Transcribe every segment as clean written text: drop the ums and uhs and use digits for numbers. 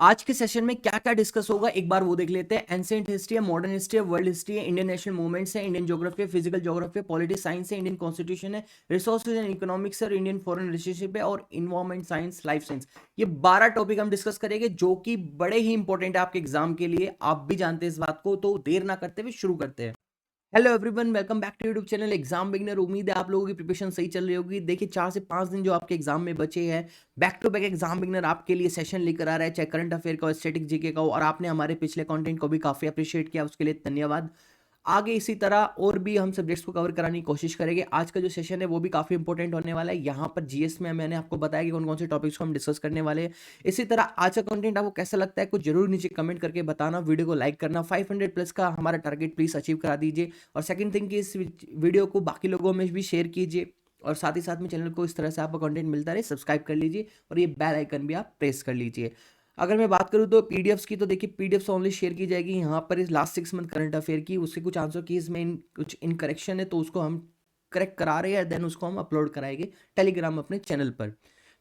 आज के सेशन में क्या क्या डिस्कस होगा एक बार वो देख लेते हैं। एंशिएंट हिस्ट्री है, मॉडर्न हिस्ट्री है, वर्ल्ड हिस्ट्री है, इंडियन नेशनल मूवमेंट्स है, इंडियन ज्योग्राफी है, फिजिकल ज्योग्राफी है, पॉलिटिक्स साइंस है, इंडियन कॉन्स्टिट्यूशन है, रिसोर्सेज एंड इकोनॉमिक्स है, इंडियन फॉरेन रिलेशनशिप है और इन्वायरमेंट साइंस, लाइफ साइंस। ये 12 टॉपिक हम डिस्कस करेंगे जो कि बड़े ही इंपॉर्टेंट है आपके एग्जाम के लिए। आप भी जानते हैं इस बात को, तो देर ना करते हुए शुरू करते हैं। Hello everyone, welcome back to YouTube channel exam beginner. उम्मीद है आप लोगों की प्रिपरेशन सही चल रही होगी। देखिए 4 से 5 दिन जो आपके एग्जाम में बचे हैं, back to back exam beginner आपके लिए सेशन लेकर आ रहा है, चाहे करंट अफेयर का हो, स्टैटिक जीके का हो, और आपने हमारे पिछले कंटेंट को भी काफी अप्रिशिएट किया, उसके लिए धन्यवाद। आगे इसी तरह और भी हम सब्जेक्ट्स को कवर कराने की कोशिश करेंगे। आज का जो सेशन है वो भी काफी इंपॉर्टेंट होने वाला है। यहाँ पर जीएस में मैंने आपको बताया कि कौन कौन से टॉपिक्स को हम डिस्कस करने वाले हैं। इसी तरह आज का कंटेंट आपको कैसा लगता है कुछ जरूर नीचे कमेंट करके बताना, वीडियो को लाइक करना, 500 प्लस का हमारा टारगेट प्लीज अचीव करा दीजिए। और सेकंड थिंग कि इस वीडियो को बाकी लोगों में भी शेयर कीजिए, और साथ ही साथ में चैनल को इस तरह से आपको कंटेंट मिलता रहे सब्सक्राइब कर लीजिए, और ये बेल आइकन भी आप प्रेस कर लीजिए। अगर मैं बात करूं तो पीडीएफ्स की, तो देखिए पीडीएफ्स ओनली शेयर की जाएगी यहाँ पर इस लास्ट 6 मंथ करंट अफेयर की। उसके कुछ आंसर की इसमें कुछ इनकरेक्शन है, तो उसको हम करेक्ट करा रहे हैं, देन उसको हम अपलोड कराएंगे टेलीग्राम अपने चैनल पर।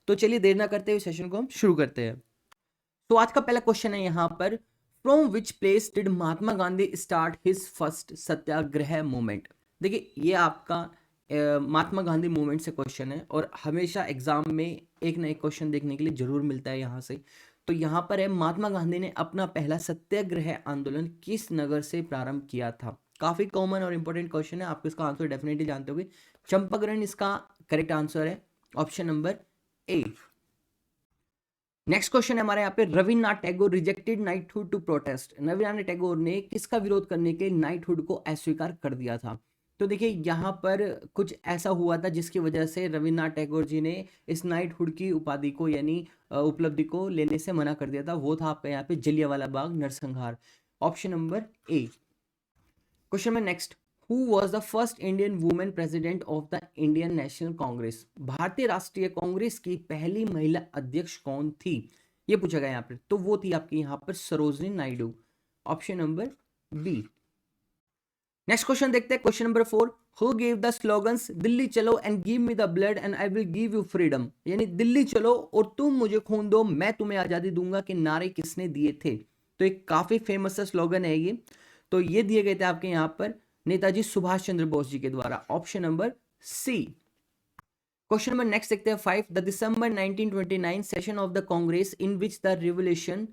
तो चलिए देर ना करते हुए सेशन को हम शुरू करते हैं। तो आज का पहला क्वेश्चन है यहाँ पर, from which place did Mahatma Gandhi start his first Satyagraha movement. देखिए ये आपका महात्मा गांधी मूवमेंट से क्वेश्चन है, और हमेशा एग्जाम में एक ना एक क्वेश्चन देखने के लिए जरूर मिलता है यहाँ से। तो यहाँ पर है, महात्मा गांधी ने अपना पहला सत्याग्रह आंदोलन किस नगर से प्रारंभ किया था। काफी कॉमन और इंपॉर्टेंट क्वेश्चन है, आप इसका आंसर डेफिनेटली जानते होंगे। चंपारण इसका करेक्ट आंसर है, option number A. Next question है हमारे यहाँ पे, Rabindranath Tagore rejected knighthood to protest. Rabindranath Tagore ने किसका विरोध करने के लिए नाइटहुड को अस्वीकार कर दिया था। तो देखिए यहाँ पर कुछ ऐसा हुआ था जिसकी वजह से रविन्द्रनाथ टैगोर जी ने इस नाइटहुड की उपाधि को यानी उपलब्धि को लेने से मना कर दिया था। वो था आपका यहाँ पे जलियांवाला बाग नरसंहार, ऑप्शन नंबर ए। क्वेश्चन में next, who was the first Indian women president of the Indian national Congress. भारतीय राष्ट्रीय कांग्रेस की पहली महिला अध्यक्ष कौन थी, ये पूछा गया यहाँ पर। तो वो थी आपकी यहाँ पर Sarojini Naidu, option number B. Next question देखते हैं, question number 4, who gave the slogans Delhi Chalo and give me the blood and I will give you freedom. यानी दिल्ली चलो और तुम मुझे खून दो, मैं तुम्हें आजादी दूंगा, के नारे किसने दिए थे। तो एक काफी फेमस स्लोगन है ये। तो ये दिए गए थे आपके यहाँ पर नेताजी सुभाष चंद्र बोस जी के द्वारा, option number C. Question number next देखते हैं 5, the December 1929 session of the Congress in which the revolution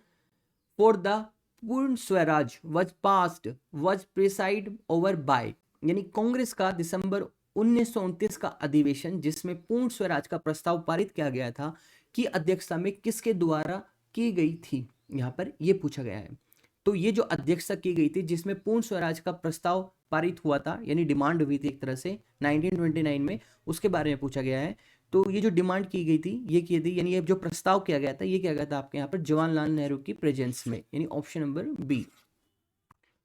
for the Purna Swaraj was passed was preside over by. यानी कांग्रेस का दिसंबर 1929 का अधिवेशन जिसमें पूर्ण स्वराज का प्रस्ताव पारित किया गया था, की अध्यक्षता में किसके द्वारा की गई थी, यहाँ पर यह पूछा गया है। तो ये जो अध्यक्षता की गई थी जिसमें पूर्ण स्वराज का प्रस्ताव पारित हुआ था, यानी डिमांड हुई थी एक तरह से 1929 में, उसके बारे में पूछा गया है। तो ये जो डिमांड की गई थी ये की थी, यानी ये जो प्रस्ताव किया गया था ये किया गया था आपके यहाँ पर जवाहरलाल नेहरू की प्रेजेंस में, यानी option number B.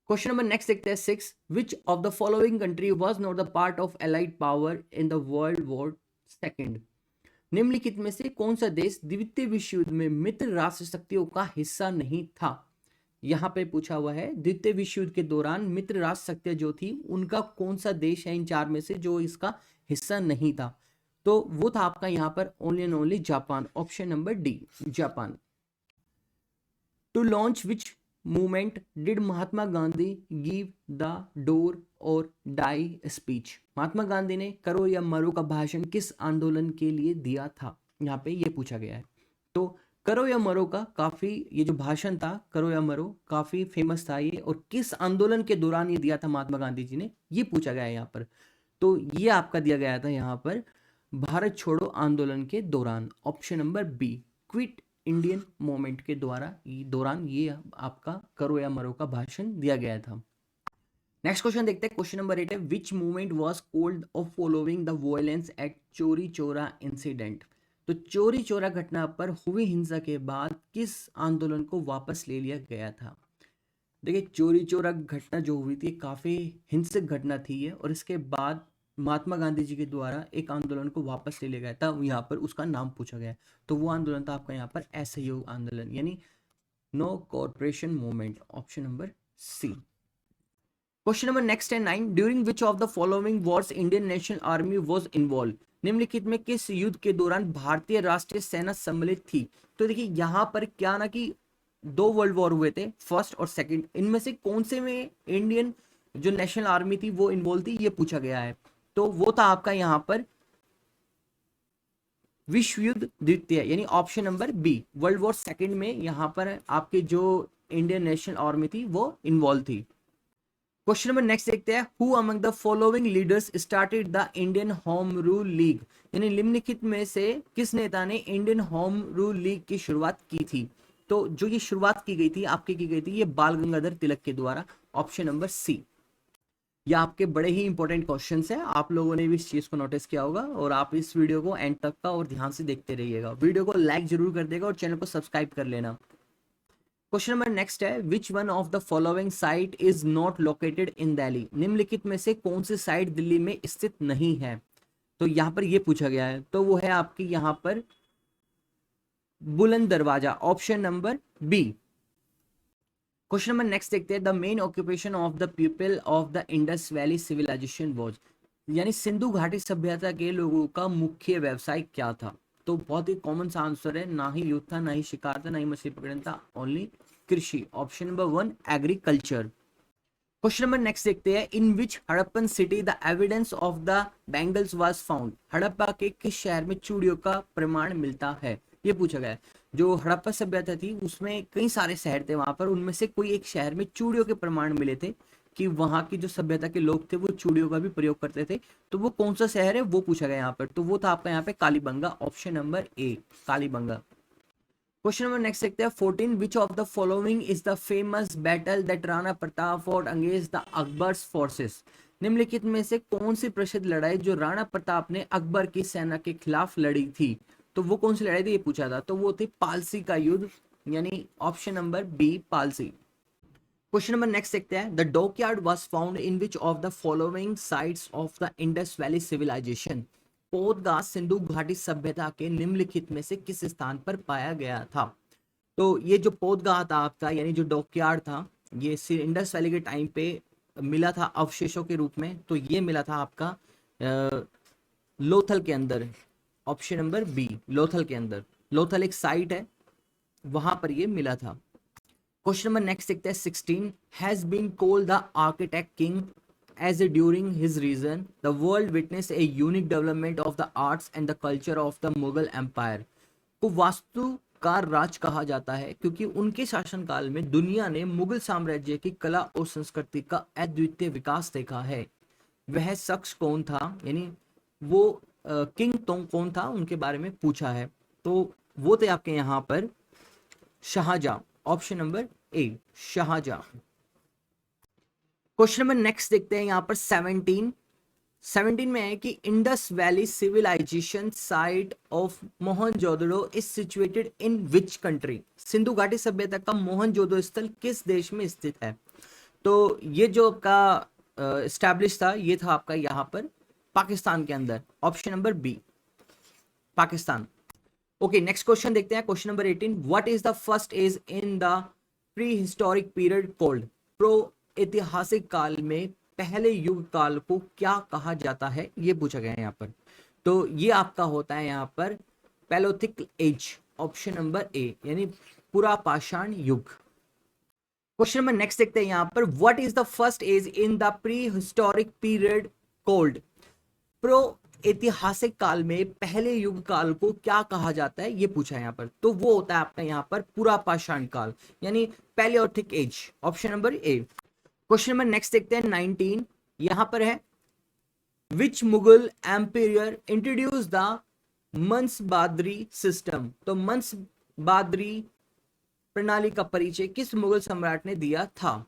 Question number next देखते हैं 6, which of the following country was not the part of allied power in the world war second. निम्नलिखित में से कौन सा देश द्वितीय विश्व युद्ध में मित्र राष्ट्र शक्तियों का हिस्सा नहीं था। यहाँ पे पूछा हुआ है द्वितीय विश्व युद्ध के दौरान मित्र राष्ट्र शक्तियां जो थी उनका कौन सा देश है इन 4 में से जो इसका हिस्सा नहीं था। तो वो था आपका यहाँ पर only and only Japan, option number D, Japan. To launch which movement did Mahatma Gandhi give the do or die speech. Mahatma Gandhi ने करो या मरो का भाषण किस आंदोलन के लिए दिया था, यहाँ पे ये पूछा गया है। तो करो या मरो का काफी ये जो भाषण था, करो या मरो, काफी फेमस था ये, और किस आंदोलन के दौरान ये दिया था महात्मा गांधी जी ने, ये पूछा गया है यहाँ पर। तो ये आपका दिया गया था यहाँ पर भारत छोड़ो आंदोलन के दौरान, option number B, quit Indian movement के दौरान ये आपका करो या मरो का भाषण दिया गया था। नेक्स्ट क्वेश्चन देखते हैं, क्वेश्चन नंबर 8 है, which movement was called off following the violence at Chauri Chaura incident. तो चोरी चौरा घटना पर हुई हिंसा के बाद किस आंदोलन को वापस ले लिया गया था। देखिए चोरी चौरा घटना जो हुई थी काफी हिंसक घटना थी ये, और इसके बाद महात्मा गांधी जी के द्वारा एक आंदोलन को वापस ले लिया गया था, यहाँ पर उसका नाम पूछा गया। तो वो आंदोलन था आपका यहाँ पर असहयोग आंदोलन, यानी no corporation movement, option number C. Question number next है 9, during which of the following wars Indian National Army was involve. निम्नलिखित में किस युद्ध के दौरान भारतीय राष्ट्रीय सेना सम्मिलित थी। तो देखिए यहाँ पर क्या ना कि दो वर्ल्ड वॉर हुए थे, फर्स्ट और सेकंड, इनमें से कौन से में इंडियन जो नेशनल आर्मी थी वो इन्वॉल्व थी, ये पूछा गया है। तो वो था आपका यहाँ पर विश्व युद्ध द्वितीय, यानी option number B, world war second में यहाँ पर आपके जो इंडियन नेशनल आर्मी थी वो इन्वॉल्व थी। क्वेश्चन नंबर नेक्स्ट देखते हैं, who among the following leaders started the Indian home rule league, यानी निम्नलिखित में से किस नेता ने इंडियन होम रूल लीग की शुरुआत की थी। तो जो ये शुरुआत की गई थी आपकी की गई थी ये बाल गंगाधर तिलक के द्वारा, ऑप्शन नंबर सी। ये आपके बड़े ही इंपॉर्टेंट क्वेश्चंस हैं, आप लोगों ने भी इस चीज को नोटिस किया होगा, और आप इस वीडियो को एंड तक का और ध्यान से देखते रहिएगा। वीडियो को लाइक जरूर कर देगा और चैनल को सब्सक्राइब कर लेना। क्वेश्चन नंबर नेक्स्ट है, which one of the following site is not located in Delhi, निम्नलिखित में से कौन सी साइट दिल्ली में स्थित नहीं है। तो यहाँ पर ये पूछा गया है, तो वो है आपकी यहाँ पर Buland Darwaza, option number B. Question number next देखते हैं, the main occupation of the people of the Indus valley civilization was, यानी सिंधु घाटी सभ्यता के लोगों का मुख्य व्यवसाय क्या था। तो बहुत ही कॉमन सा आंसर है, ना ही युद्ध था, ना ही शिकार था, ना ही मछली पकड़ना था, ओनली कृषि, option number 1 agriculture. Question number next देखते हैं, in which Harappan city the evidence of the bangles was found, Harappa के किस शहर में चूड़ियों का प्रमाण मिलता है, ये पूछा गया है। जो हड़प्पा सभ्यता थी उसमें कई सारे शहर थे, वहां पर उनमें से कोई एक शहर में चूड़ियों के प्रमाण मिले थे कि वहां की जो सभ्यता के लोग थे वो चूड़ियों का भी प्रयोग करते थे। तो वो कौन सा शहर है वो पूछा गया यहाँ पर, तो वो था आपका यहाँ पे Kalibangan, option number A Kalibangan. Question number next देखते हैं, 14 which of the following is the famous battle that Rana Pratap fought against the Akbar's forces, निम्नलिखित में से कौन सी प्रसिद्ध लड़ाई जो राणा प्रताप ने अकबर की सेना के खिलाफ लड़ी थी। तो वो कौन सी लड़ाई थी ये पूछा था, तो वो थी पालसी का युद्ध, यानी option number B Palasi. Question number next देखते हैं, the dockyard was found in which of the following sites of the Indus valley civilisation, पोदगा सिंधु घाटी सभ्यता के निम्नलिखित में से किस स्थान पर पाया गया था। तो ये जो पोदगा था आपका, यानी जो डॉकयार्ड था, ये इंडस वैली के टाइम पे मिला था अवशेषों के रूप में, तो ये मिला था आपका लोथल के अंदर, ऑप्शन नंबर बी लोथल के अंदर। लोथल एक साइट है, वहां पर ये मिला था। क्वेश्चन नंबर नेक्स्ट देखते हैं, 16 has been called the architect king as during his reign the world witnessed a unique development of the arts and the culture of the Mughal empire, को वास्तुकार राज कहा जाता है क्योंकि उनके शासनकाल में दुनिया ने मुगल साम्राज्य की कला और संस्कृति का अद्वितीय विकास देखा है। वह शख्स कौन था, यानी वो किंग तो कौन था उनके बारे में पूछा है, तो वो थे आपके यहाँ पर Shahjahan, option number A Shahjahan. Question number next देखते हैं यहाँ पर 17 में है कि Indus valley civilization site of Mohenjodaro is situated in which country, Sindhu घाटी सभ्यता का मोहनजोदड़ो स्थल किस देश में स्थित है। तो ये जो आपका एस्टैब्लिश था ये था आपका यहाँ पर पाकिस्तान के अंदर, option number B Pakistan. Okay next question देखते हैं, question number 18, what is the first age in the prehistoric period called, प्रो ऐतिहासिक काल में पहले युग काल को क्या कहा जाता है, ये पूछा गया है यहाँ पर। तो ये आपका होता है यहाँ पर पैलोथिक एज, ऑप्शन नंबर ए, यानी पुरापाषाण युग। क्वेश्चन नंबर नेक्स्ट देखते हैं यहाँ पर, what is the first age in the prehistoric period called, प्रो ऐतिहासिक काल में पहले युग काल को क्या कहा जाता है ये पूछा है यहाँ पर। तो वो होता है आपका यहाँ पर पुरापाषाण काल, यानी paleolithic age, option number A. Question number next देखते हैं 19, यहां पर है which Mughal empire introduce the mansabdari system, तो मंसबादरी प्रणाली का परिचय किस मुगल सम्राट ने दिया था।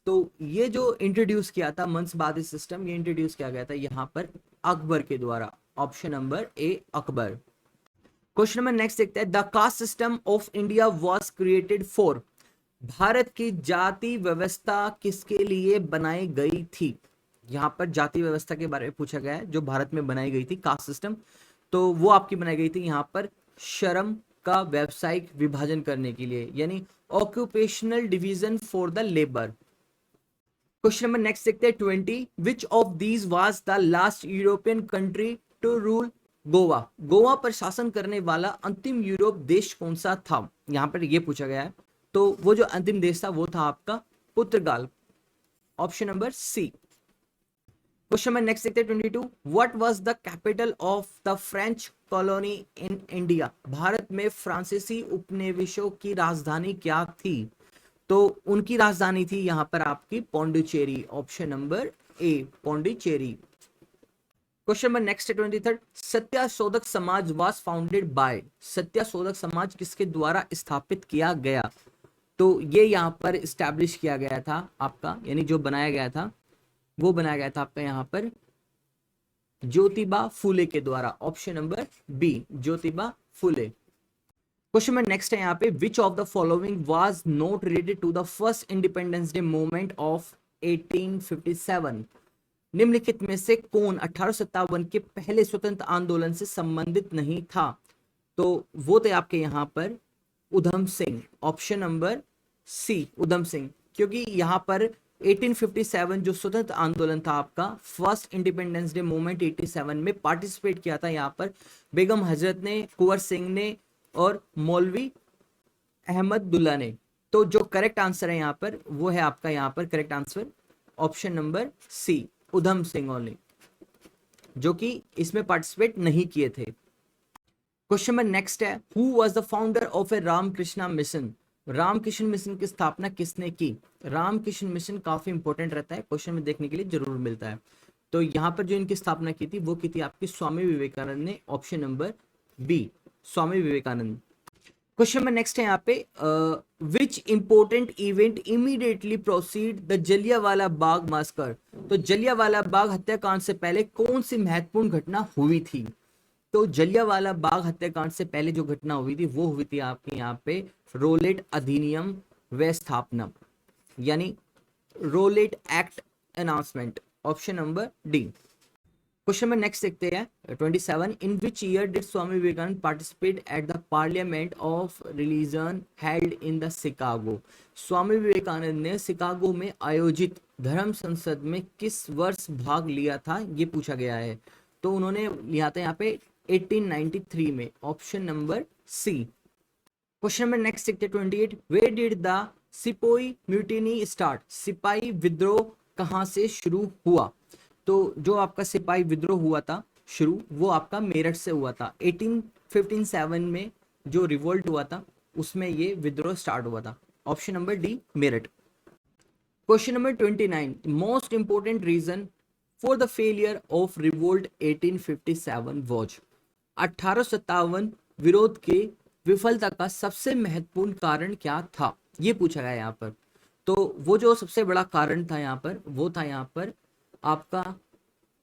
तो ये जो इंट्रोड्यूस किया था मंसबादरी सिस्टम, ये इंट्रोड्यूस किया गया था यहाँ पर अकबर के द्वारा, ऑप्शन नंबर ए अकबर। क्वेश्चन नंबर नेक्स्ट देखते हैं, the caste system of India was created for, Bharat की जाति व्यवस्था किसके लिए बनाई गई थी। यहाँ पर जाति व्यवस्था के बारे में पूछा गया है जो भारत में बनाई गई थी, कास्ट सिस्टम, तो वो आपकी बनाई गई थी यहाँ पर श्रम का व्यावसायिक विभाजन करने के लिए, यानी occupational division for the labour. Question number next देखते हैं 20, which of these was the last European country to rule Goa, Goa पर शासन करने वाला अंतिम यूरोप देश कौन सा था, यहाँ पर ये पूछा गया है। तो वो जो अंतिम देश था वो था आपका पुर्तगाल, ऑप्शन नंबर सी। क्वेश्चन में नेक्स्ट देखते हैं 22। What was the capital of the French colony in India? Bharat में फ्रांसीसी उपनिवेशों की राजधानी क्या थी? तो उनकी राजधानी थी यहां पर आपकी पौंडीचेरी, ऑप्शन नंबर ए पौंडीचेरी। क्वेश्चन नंबर नेक्स्ट है 23। सत्याशोधक समाज वाज फाउंडेड बाय, सत्याशोधक समाज किसके द्वारा स्थापित किया गया? तो ये यहां पर इस्टेब्लिश किया गया था आपका, यानी जो बनाया गया था वो बनाया गया था आपका यहां पर ज्योतिबा फूले के द्वारा, option number B Jyotiba Phule. Question में नेक्स्ट है यहाँ पे, which of the following was not related to the first independence day movement of 1857? निम्नलिखित में से कौन 1857 के पहले स्वतंत्र आंदोलन से संबंधित नहीं था? तो वो थे आपके यहाँ पर Udham Singh, option number C Udham Singh, क्योंकि यहाँ पर 1857 जो स्वतंत्र आंदोलन था आपका, फर्स्ट इंडिपेंडेंस डे मूवमेंट 87 में पार्टिसिपेट किया था यहाँ पर बेगम हजरत ने, कुंवर सिंह ने और मौलवी अहमदुल्ला ने। तो जो करेक्ट आंसर है यहाँ पर वो है आपका यहाँ पर correct answer option number C Udham Singh only, जो कि इसमें पार्टिसिपेट नहीं किए थे। क्वेश्चन नंबर नेक्स्ट है, who was the founder of a Ramakrishna mission? Ramakrishna mission की स्थापना किसने की? रामकृष्ण मिशन काफी इंपॉर्टेंट रहता है, क्वेश्चन में देखने के लिए जरूर मिलता है। तो यहाँ पर जो इनकी स्थापना की थी वो की थी आपकी स्वामी विवेकानंद ने, option number B Swami Vivekananda. Question में नेक्स्ट है यहाँ पे, which important event immediately proceed the Jallianwala Bagh massacre? तो जलियांवाला बाग हत्याकांड से पहले कौन सी महत्वपूर्ण घटना हुई थी? तो जलियांवाला बाग हत्याकांड से पहले जो घटना हुई थी वो हुई थी आपके यहाँ पे रोलेट अधिनियम व स्थापना, यानी Rowlatt act announcement, option number D. Question में नेक्स्ट देखते हैं 27। In which year did Swami Vivekananda participate at the parliament of religion held in the Chicago? Swami Vivekananda ने शिकागो में आयोजित धर्म संसद में किस वर्ष भाग लिया था, ये पूछा गया है। तो उन्होंने लिया था यहाँ पे 1893 में, ऑप्शन नंबर सी। क्वेश्चन में नेक्स्ट देखते हैं 28। Where did the sepoy mutiny start? सिपाही विद्रोह कहाँ से शुरू हुआ? तो जो आपका सिपाही विद्रोह हुआ था शुरू, वो आपका मेरठ से हुआ था। 1857 में जो रिवोल्ट हुआ था उसमें ये विद्रोह स्टार्ट हुआ था, option number D Meerut. Question number 29। Most important reason for the failure of revolt 1857 was? 1857 विरोध के विफलता का सबसे महत्वपूर्ण कारण क्या था, ये पूछा गया यहाँ पर। तो वो जो सबसे बड़ा कारण था यहाँ पर वो था यहाँ पर आपका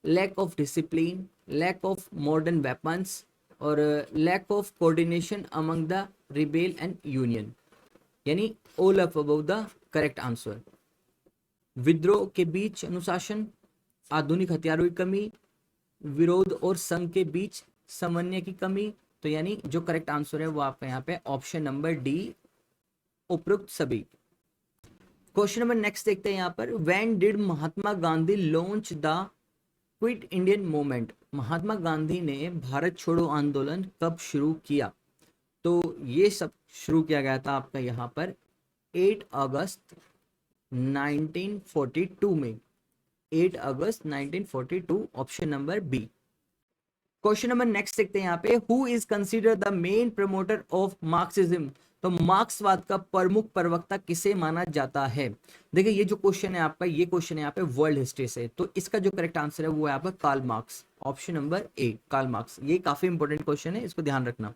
lack of discipline, lack of modern weapons और lack of coordination among the rebel and union, यानी all of above the correct answer. विद्रोह के बीच अनुशासन, आधुनिक हथियारों की कमी, विरोध और संघ के बीच समन्वय की कमी। तो यानी जो करेक्ट आंसर है वो आपका यहाँ पे ऑप्शन नंबर डी उपरोक्त सभी। क्वेश्चन नंबर नेक्स्ट देखते हैं यहाँ पर, when did Mahatma Gandhi launch the quit Indian movement? Mahatma Gandhi ने भारत छोड़ो आंदोलन कब शुरू किया? तो ये सब शुरू किया गया था आपका यहाँ पर 8 अगस्त 1942 में, 8 अगस्त 1942, option number B. Question number next देखते हैं यहाँ पे, who is consider the main promoter of Marxism? तो मार्क्सवाद का प्रमुख प्रवक्ता किसे माना जाता है? देखिए ये जो क्वेश्चन है आपका, ये क्वेश्चन है यहाँ पे वर्ल्ड हिस्ट्री से, तो इसका जो करेक्ट आंसर है वो है आपका Karl Marx, option number A Karl Marx. ये काफी इंपॉर्टेंट क्वेश्चन है, इसको ध्यान रखना।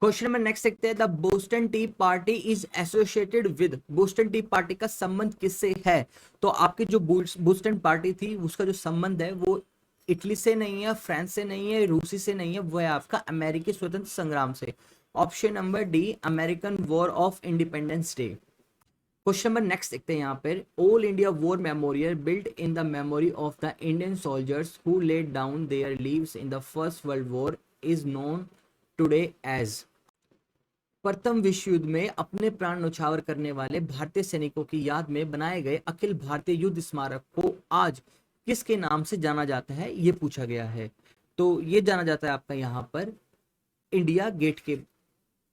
क्वेश्चन नंबर नेक्स्ट देखते हैं, the Boston T party is associated with? Boston T party का संबंध किससे है? तो आपकी जो बोस्टन पार्टी थी उसका जो संबंध है वो इटली से नहीं है, फ्रांस से नहीं है, रूसी से नहीं है, वो है आपका अमेरिकी स्वतंत्र संग्राम से, option number D American war of independence day. Question number next देखते हैं यहाँ पर, all India war memorial build in the memory of the Indian soldiers who laid down their lives in the first world war is known today as? प्रथम विश्व युद्ध में अपने प्राण न्यौछावर करने वाले भारतीय सैनिकों की याद में बनाए गए अखिल भारतीय युद्ध स्मारक को आज किसके नाम से जाना जाता है, ये पूछा गया है। तो ये जाना जाता है आपका यहाँ पर इंडिया गेट के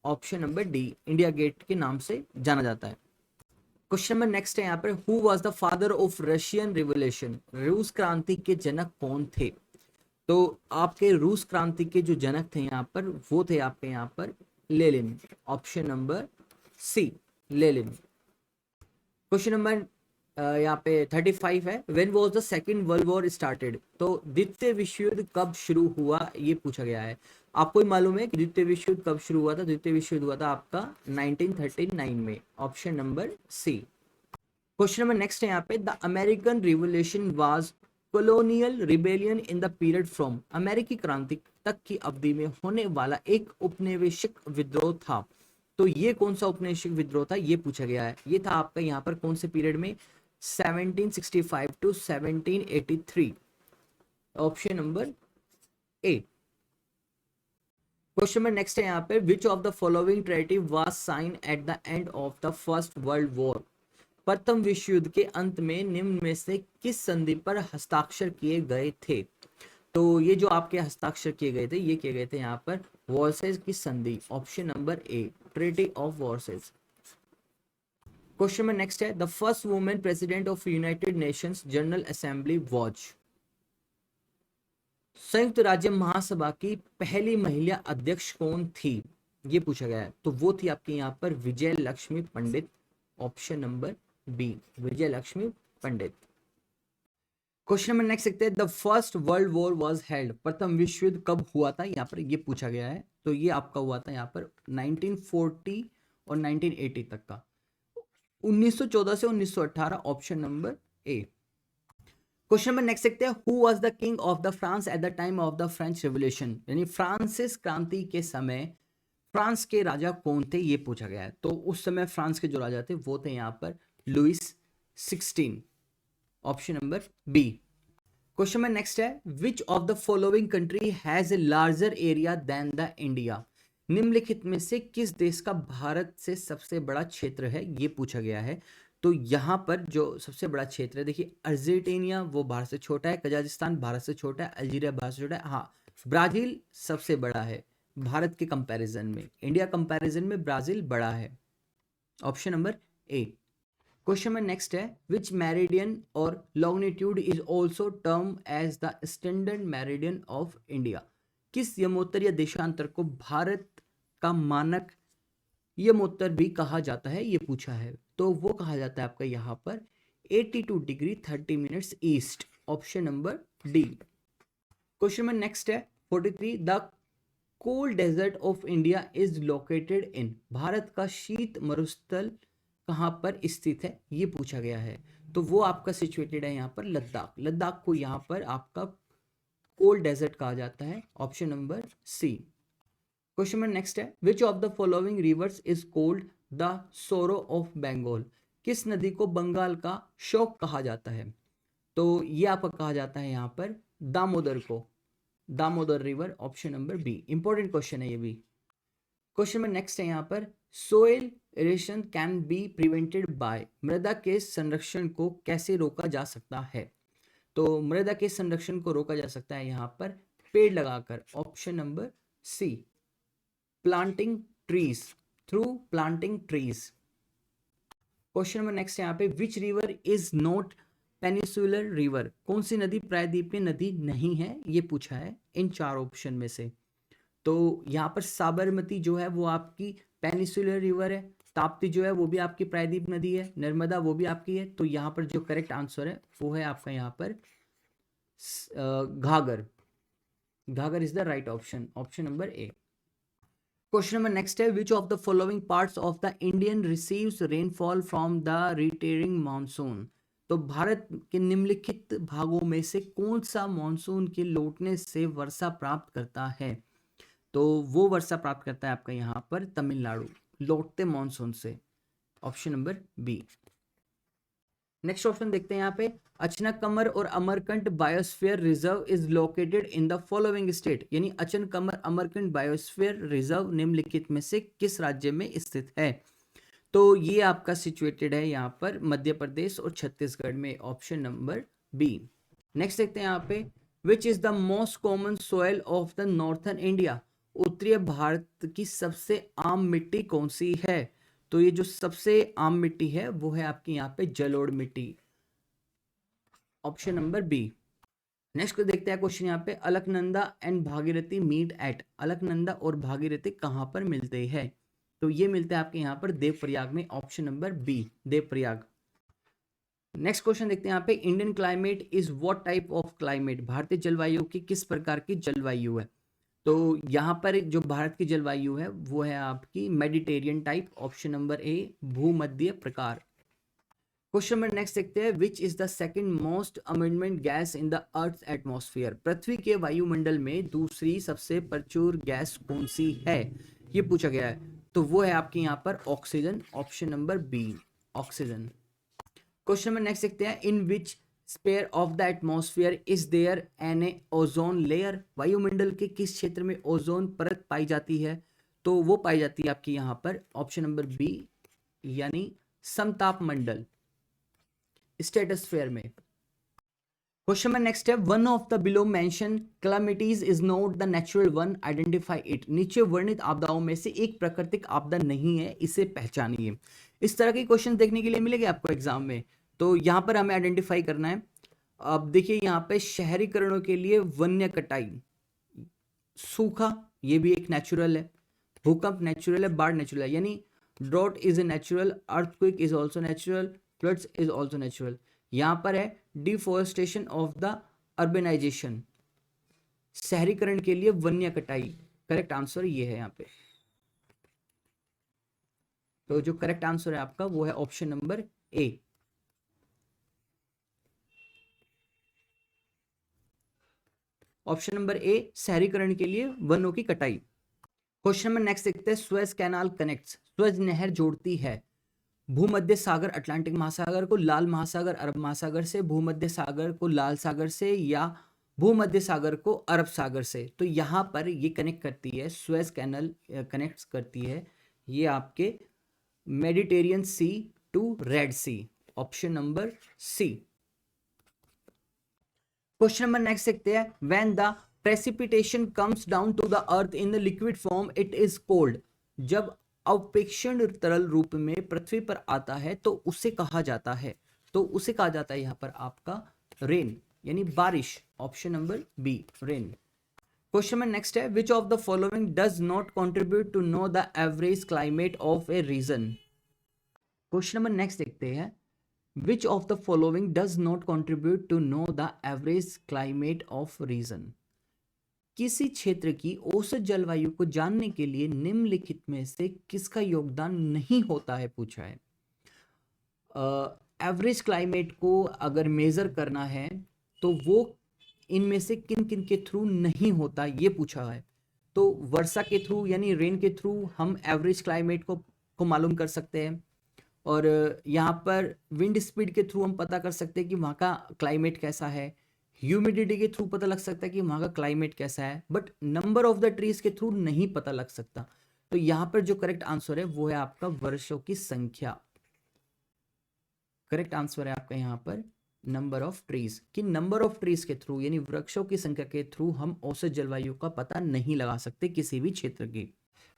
option number D, India gate के नाम से जाना जाता है। क्वेश्चन नंबर नेक्स्ट है यहाँ पर, who was the father of Russian revolution, रूस क्रांति के जनक कौन थे? तो आपके रूस क्रांति के जो जनक थे यहाँ पर वो थे आपके यहाँ पर Lenin, option number C, Lenin. Question number यहाँ पे 35 है, when was the second world war started, तो द्वितीय विश्व युद्ध कब शुरू हुआ ये पूछा गया है। आपको ही मालूम है कि द्वितीय विश्व युद्ध कब शुरू हुआ था? द्वितीय विश्व युद्ध हुआ था आपका 1939 में, option number C. Question number next है यहाँ पे, the American revolution was colonial rebellion in the period from, अमेरिकी क्रांति तक की अवधि में होने वाला एक उपनिवेशिक विद्रोह था। तो ये कौन सा उपनिवेशिक विद्रोह था ये पूछा गया है। ये था आपका यहाँ पर कौन से पीरियड में? 1765 टू 1783, option number A. Question number next है यहाँ पे, which of the following treaty was sign at the end of the first world war, प्रथम विश्व युद्ध के अंत में निम्न में से किस संधि पर हस्ताक्षर किए गए थे? तो ये जो आपके हस्ताक्षर किए गए थे ये किए गए थे यहाँ पर वर्सेस की संधि, option number A, treaty of Versailles. Question number next है, the first women president of United Nations general assembly was, संयुक्त राज्य महासभा की पहली महिला अध्यक्ष कौन थी ये पूछा गया है। तो वो थी आपके यहाँ पर विजय लक्ष्मी पंडित, ऑप्शन नंबर बी, विजय लक्ष्मी पंडित। क्वेश्चन नंबर नेक्स्ट देखते हैं, the first world war was held, प्रथम विश्व युद्ध कब हुआ था यहाँ पर ये पूछा गया है। तो ये आपका हुआ था यहाँ पर 1940 और 1980 तक का, 1914 से 1918, option number A. Question number next देखते हैं, who was the king of the France at the time of the French revolution, यानी फ्रांसिस क्रांति के समय फ्रांस के राजा कौन थे ये पूछा गया है। तो उस समय फ्रांस के जो राजा थे वो थे यहाँ पर Louis 16, option number B. Question number next है, which of the following country has a larger area than the India, निम्नलिखित में से किस देश का भारत से सबसे बड़ा क्षेत्र है ये पूछा गया है। तो यहाँ पर जो सबसे बड़ा क्षेत्र है, देखिए अर्जेंटीना वो भारत से छोटा है, कजाकिस्तान भारत से छोटा है, अल्जीरिया भारत से छोटा है, हाँ ब्राजील सबसे बड़ा है भारत के कंपैरिजन में, इंडिया कंपैरिजन में ब्राजील बड़ा है, option number A. Question number next है, which meridian or longitude is also term as the standard meridian of India, किस यमोत्तरीय देशांतर को भारत का मानक यमोत्तर भी कहा जाता है ये पूछा है। तो वो कहा जाता है आपका यहाँ पर 82 degree 30 minutes east, option number D. Question number next है 43, the cold desert of India is located in, भारत का शीत मरुस्थल कहाँ पर स्थित है ये पूछा गया है। तो वो आपका सिचुएटेड है यहाँ पर लद्दाख, लद्दाख को यहाँ पर आपका कोल्ड डेजर्ट कहा जाता है, option number C. Question number next है, which of the following rivers is called the sorrow of Bengal, किस नदी को बंगाल का शोक कहा जाता है। तो ये आपका कहा जाता है यहाँ पर दामोदर को, Damodar river, option number B. Important question है ये भी। क्वेश्चन नंबर नेक्स्ट है यहाँ पर, soil erosion can be prevented by, मृदा के संरक्षण को कैसे रोका जा सकता है। तो मृदा के संरक्षण को रोका जा सकता है यहाँ पर पेड़ लगाकर, option number C, planting trees, through planting trees. Question number next यहाँ पे, which river is not peninsular river, कौन सी नदी प्रायद्वीपीय नदी नहीं है ये पूछा है इन चार ऑप्शन में से। तो यहाँ पर साबरमती जो है वो आपकी पेनिसुलर रिवर है, ताप्ती जो है वो भी आपकी प्रायद्वीप नदी है, नर्मदा वो भी आपकी है। तो यहाँ पर जो करेक्ट आंसर है वो है आपका यहाँ पर Ghaghar, Ghaghar is the right option, option number A. Question number next है, which of the following parts of the Indian receives rainfall from the retreating monsoon, तो भारत के निम्नलिखित भागों में से कौन सा मानसून के लौटने से वर्षा प्राप्त करता है। तो वो वर्षा प्राप्त करता है आपका यहाँ पर तमिलनाडु, लौटते मानसून से, option number B. Next option देखते हैं यहाँ पे, अचनकमर और Amarkantak biosphere reserve is located in the following state, यानी अचनकमर अमरकंट बायोस्फीयर रिजर्व निम्नलिखित में से किस राज्य में स्थित है। तो ये आपका सिचुएटेड है यहाँ पर मध्य प्रदेश और छत्तीसगढ़ में, ऑप्शन नंबर बी। नेक्स्ट देखते हैं यहाँ पे, विच is the most common soil of the northern India, उत्तरी भारत की सबसे आम मिट्टी कौन सी है? तो ये जो सबसे आम मिट्टी है वो है आपकी यहाँ पे जलोढ़ मिट्टी, ऑप्शन नंबर बी। नेक्स्ट को देखते हैं क्वेश्चन यहाँ पे, Alaknanda and Bhagirathi meet at, Alaknanda और भागीरथी कहाँ पर मिलते हैं? तो ये मिलते हैं आपके यहाँ पर देवप्रयाग में, option number B Devprayag. Next question देखते हैं यहाँ पे, Indian climate is what type of climate, भारतीय जलवायु की किस प्रकार की जलवायु है? तो यहाँ पर जो भारत की जलवायु है वो है आपकी Mediterranean type, option number A भूमध्य प्रकार। क्वेश्चन नंबर नेक्स्ट देखते हैं, which is the second most amendment gas in the earth atmosphere, पृथ्वी के वायुमंडल में दूसरी सबसे प्रचुर गैस कौन सी है, ये पूछा गया है। तो वो है आपके यहाँ पर oxygen, option number B oxygen. Question number next देखते हैं, in which sphere of the atmosphere is there an ozone layer, वायुमंडल के किस क्षेत्र में ओजोन परत पाई जाती है? तो वो पाई जाती है आपकी यहाँ पर ऑप्शन नंबर बी यानी समताप मंडल, स्ट्रेटोस्फेयर में। क्वेश्चन नंबर नेक्स्ट है, one of the below mention calamities is not the natural one, identify it, नीचे वर्णित आपदाओं में से एक प्राकृतिक आपदा नहीं है, इसे पहचानिए। इस तरह के क्वेश्चन देखने के लिए मिलेंगे आपको एग्जाम में, तो यहाँ पर हमें आइडेंटिफाई करना है। अब देखिए यहाँ पे शहरीकरणों के लिए वन्य कटाई, सूखा ये भी एक नेचुरल है, भूकंप नेचुरल है, बाढ़ नेचुरल है, यानी drought is a natural, earthquake is also natural, floods is also natural. यहाँ पर है डिफोरेस्टेशन ऑफ द अर्बेनाइजेशन, शहरीकरण के लिए वन्य कटाई, करेक्ट आंसर ये है यहाँ पे। तो जो करेक्ट आंसर है आपका वो है ऑप्शन नंबर ए। ऑप्शन नंबर ए शहरीकरण के लिए वनों की कटाई। क्वेश्चन नंबर नेक्स्ट देखते हैं, स्वेज कैनाल कनेक्ट्स, स्वेज नहर जोड़ती है भूमध्य सागर अटलांटिक महासागर को लाल महासागर अरब महासागर से, भूमध्य सागर को लाल सागर से, या भूमध्य सागर को अरब सागर से। तो यहाँ पर ये कनेक्ट करती है, स्वेज कैनल कनेक्ट करती है ये आपके Mediterranean sea to red sea, option number C. Question number next देखते हैं, when the precipitation comes down to the earth in the liquid form it is called, जब अवपेक्षण तरल रूप में पृथ्वी पर आता है तो उसे कहा जाता है? तो उसे कहा जाता है यहाँ पर आपका रेन, यानी बारिश, option number B rain. Question number next है, which of the following does not contribute to know the average climate of a region. Question number next देखते हैं, which of the following does not contribute to know the average climate of region, किसी क्षेत्र की औसत जलवायु को जानने के लिए निम्नलिखित में से किसका योगदान नहीं होता है, पूछा है। एवरेज क्लाइमेट को अगर मेजर करना है तो वो इनमें से किन किन के थ्रू नहीं होता, ये पूछा है। तो वर्षा के थ्रू यानी रेन के थ्रू हम एवरेज क्लाइमेट को मालूम कर सकते हैं, और यहाँ पर विंड स्पीड के थ्रू हम पता कर सकते हैं कि वहाँ का क्लाइमेट कैसा है, ह्यूमिडिटी के थ्रू पता लग सकता है कि वहाँ का क्लाइमेट कैसा है, but number of the trees के थ्रू नहीं पता लग सकता। तो यहाँ पर जो करेक्ट आंसर है वो है आपका वर्षों की संख्या, करेक्ट आंसर है आपका यहाँ पर नंबर ऑफ ट्रीज, कि नंबर ऑफ ट्रीज के थ्रू यानी वृक्षों की संख्या के थ्रू हम औसत जलवायु का पता नहीं लगा सकते किसी भी क्षेत्र की।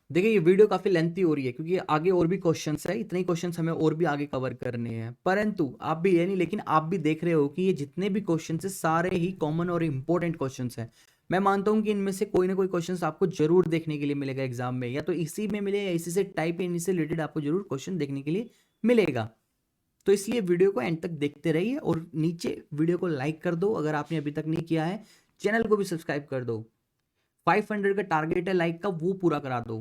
देखिए ये वीडियो काफी लेंथी हो रही है क्योंकि आगे और भी क्वेश्चंस है, इतने ही क्वेश्चंस हमें और भी आगे कवर करने हैं, परंतु आप भी ये नहीं, लेकिन आप भी देख रहे हो कि ये जितने भी क्वेश्चंस है सारे ही कॉमन और इंपॉर्टेंट क्वेश्चंस हैं। मैं मानता हूं कि इनमें से कोई ना कोई क्वेश्चंस आपको जरूर देखने के लिए मिलेगा एग्जाम में, या तो इसी में मिले या इसी से टाइप इन से रिलेटेड आपको जरूर क्वेश्चन देखने के लिए मिलेगा। तो इसलिए वीडियो को एंड तक देखते रहिए और नीचे वीडियो को लाइक कर दो अगर आपने अभी तक नहीं किया है, चैनल को भी सब्सक्राइब कर दो, 500 का टारगेट है लाइक का, वो पूरा करा दो।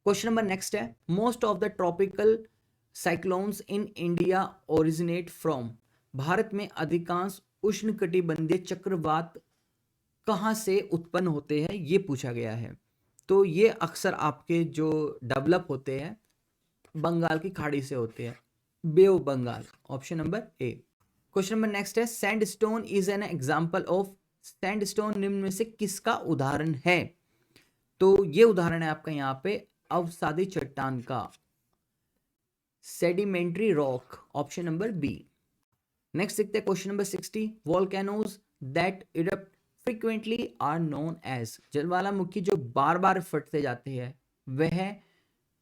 क्वेश्चन नंबर नेक्स्ट है, most of the tropical cyclones in India originate from, Bharat में अधिकांश उष्णकटिबंधीय चक्रवात कहां से उत्पन्न होते हैं, ये पूछा गया है। तो ये अक्सर आपके जो डेवलप होते हैं बंगाल की खाड़ी से होते हैं, bay of Bengal, option number A. Question number next है, sandstone is an example of, sandstone निम्न में से किसका उदाहरण है? तो ये उदाहरण है आपका यहाँ पे अवसादी चट्टान का, sedimentary rock, option number B. Next देखते हैं question number 60, volcanoes that erupt frequently are known as, ज्वालामुखी जो बार बार फटते जाते हैं वह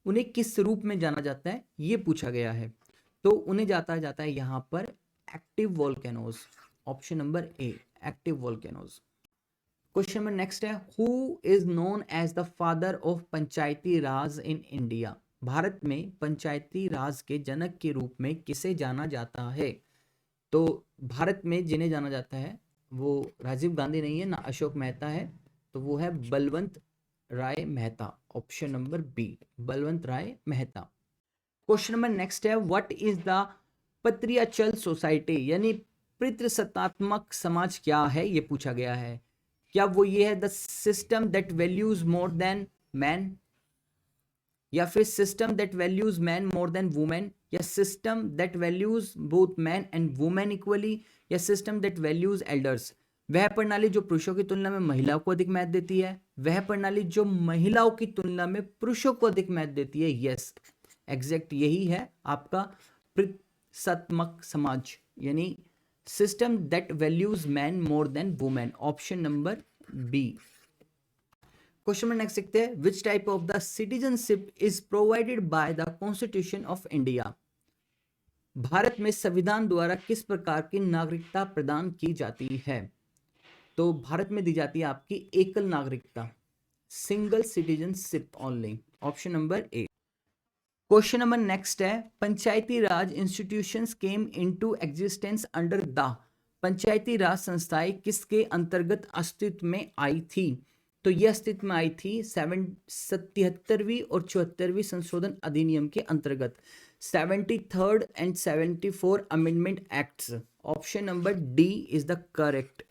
उन्हें किस रूप में जाना जाता है, ये पूछा गया है। तो उन्हें जाता है यहाँ पर active volcanoes, option number A active volcanoes. Question number next है, who is known as the father of panchayati raj in India. Bharat में पंचायती राज के जनक के रूप में किसे जाना जाता है। तो भारत में जिन्हें जाना जाता है वो राजीव गांधी नहीं है ना अशोक मेहता है, तो वो है Balwant Rai Mehta, option number B Balwant Rai Mehta. Question number next है, what is the patriarchal society, यानी पितृसत्तात्मक समाज क्या है, ये पूछा गया है। क्या वो ये है the system that values more than man, या फिर system that values man more than women, या system that values both man and women equally, या सिस्टम दैट वैल्यूज एल्डर्स। वह प्रणाली जो पुरुषों की तुलना में महिलाओं को अधिक महत्व देती है, वह प्रणाली जो महिलाओं की तुलना में पुरुषों को अधिक महत्व देती है। यस, एग्जैक्ट यही है आपका पितृसत्तात्मक समाज, यानी system that values man more than women, option number B. Question number next देखते हैं, which type of the citizenship is provided by the constitution of India. Bharat में संविधान द्वारा किस प्रकार की नागरिकता प्रदान की जाती है। तो भारत में दी जाती है आपकी एकल नागरिकता, single citizenship only, option number A. Question number next है, panchayati raj institutions came into existence under the. Panchayati raj संस्थाएं किसके अंतर्गत अस्तित्व में आई थी। तो यह अस्तित्व में आई थी 77वीं और 74वीं संशोधन अधिनियम के अंतर्गत, 73rd and 74 amendment acts, option number D is the correct.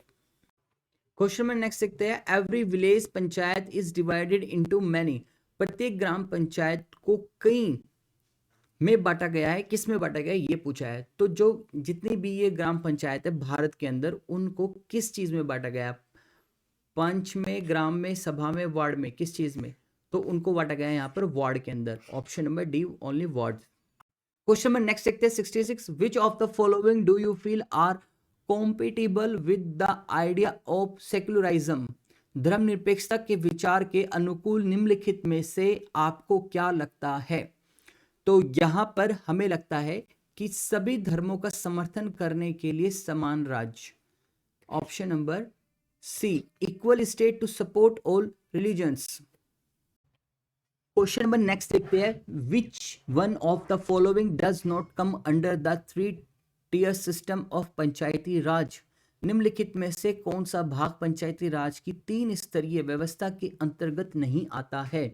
Question number next देखते हैं, every village panchayat is divided into many. प्रत्येक ग्राम पंचायत को कई में बांटा गया है, किस में बांटा गया है ये पूछा है। तो जो जितनी भी ये ग्राम पंचायत है भारत के अंदर, उनको किस चीज में बांटा गया है, पंच में, ग्राम में, सभा में, वार्ड में, किस चीज में। तो उनको बांटा गया है यहाँ पर वार्ड के अंदर, option number D only ward. Question number next देखते हैं 66, which of the following do you feel are compatible with the idea of secularism. धर्मनिरपेक्षता के विचार के अनुकूल निम्नलिखित में से आपको क्या लगता है। तो यहां पर हमें लगता है कि सभी धर्मों का समर्थन करने के लिए समान राज्य, option number C equal state to support all religions. Question number next देखते हैं, which one of the following does not come under the 3 tier system of panchayati raj. निम्नलिखित में से कौन सा भाग पंचायती राज की 3 स्तरीय व्यवस्था के अंतर्गत नहीं आता है।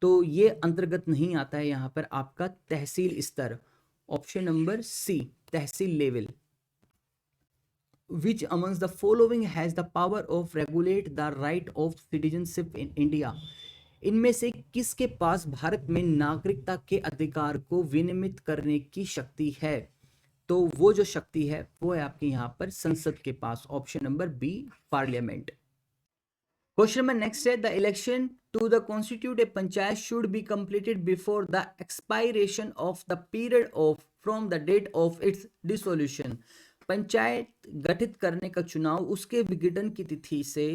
तो ये अंतर्गत नहीं आता है यहाँ पर आपका तहसील स्तर, ऑप्शन नंबर सी तहसील level. Which amongst the following has the power of regulate the right of citizenship in India? इनमें से किसके पास भारत में नागरिकता के अधिकार को विनियमित करने की शक्ति है। तो वो जो शक्ति है वो है आपके यहाँ पर संसद के पास, option number B parliament. Question number next है, the election to the constitute a panchayat should be completed before the expiration of the period of from the date of its dissolution. Panchayat गठित करने का चुनाव उसके विघटन की तिथि से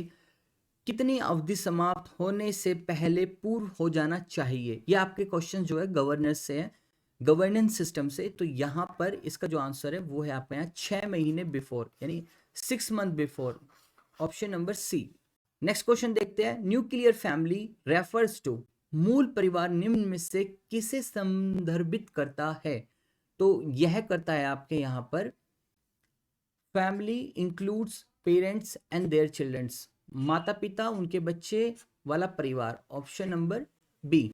कितनी अवधि समाप्त होने से पहले पूर्व हो जाना चाहिए। यह आपके क्वेश्चन जो है गवर्नेंस से है, गवर्नेंस सिस्टम से। तो यहाँ पर इसका जो आंसर है वो है आपके यहाँ 6 महीने बिफोर, यानी 6 month before, option number C. Next question देखते हैं, न्यूक्लियर फैमिली रेफर्स टू। मूल परिवार निम्न में से किसे संदर्भित करता है। तो यह करता है आपके यहाँ पर family includes parents and their childrens, माता पिता उनके बच्चे वाला परिवार, option number B.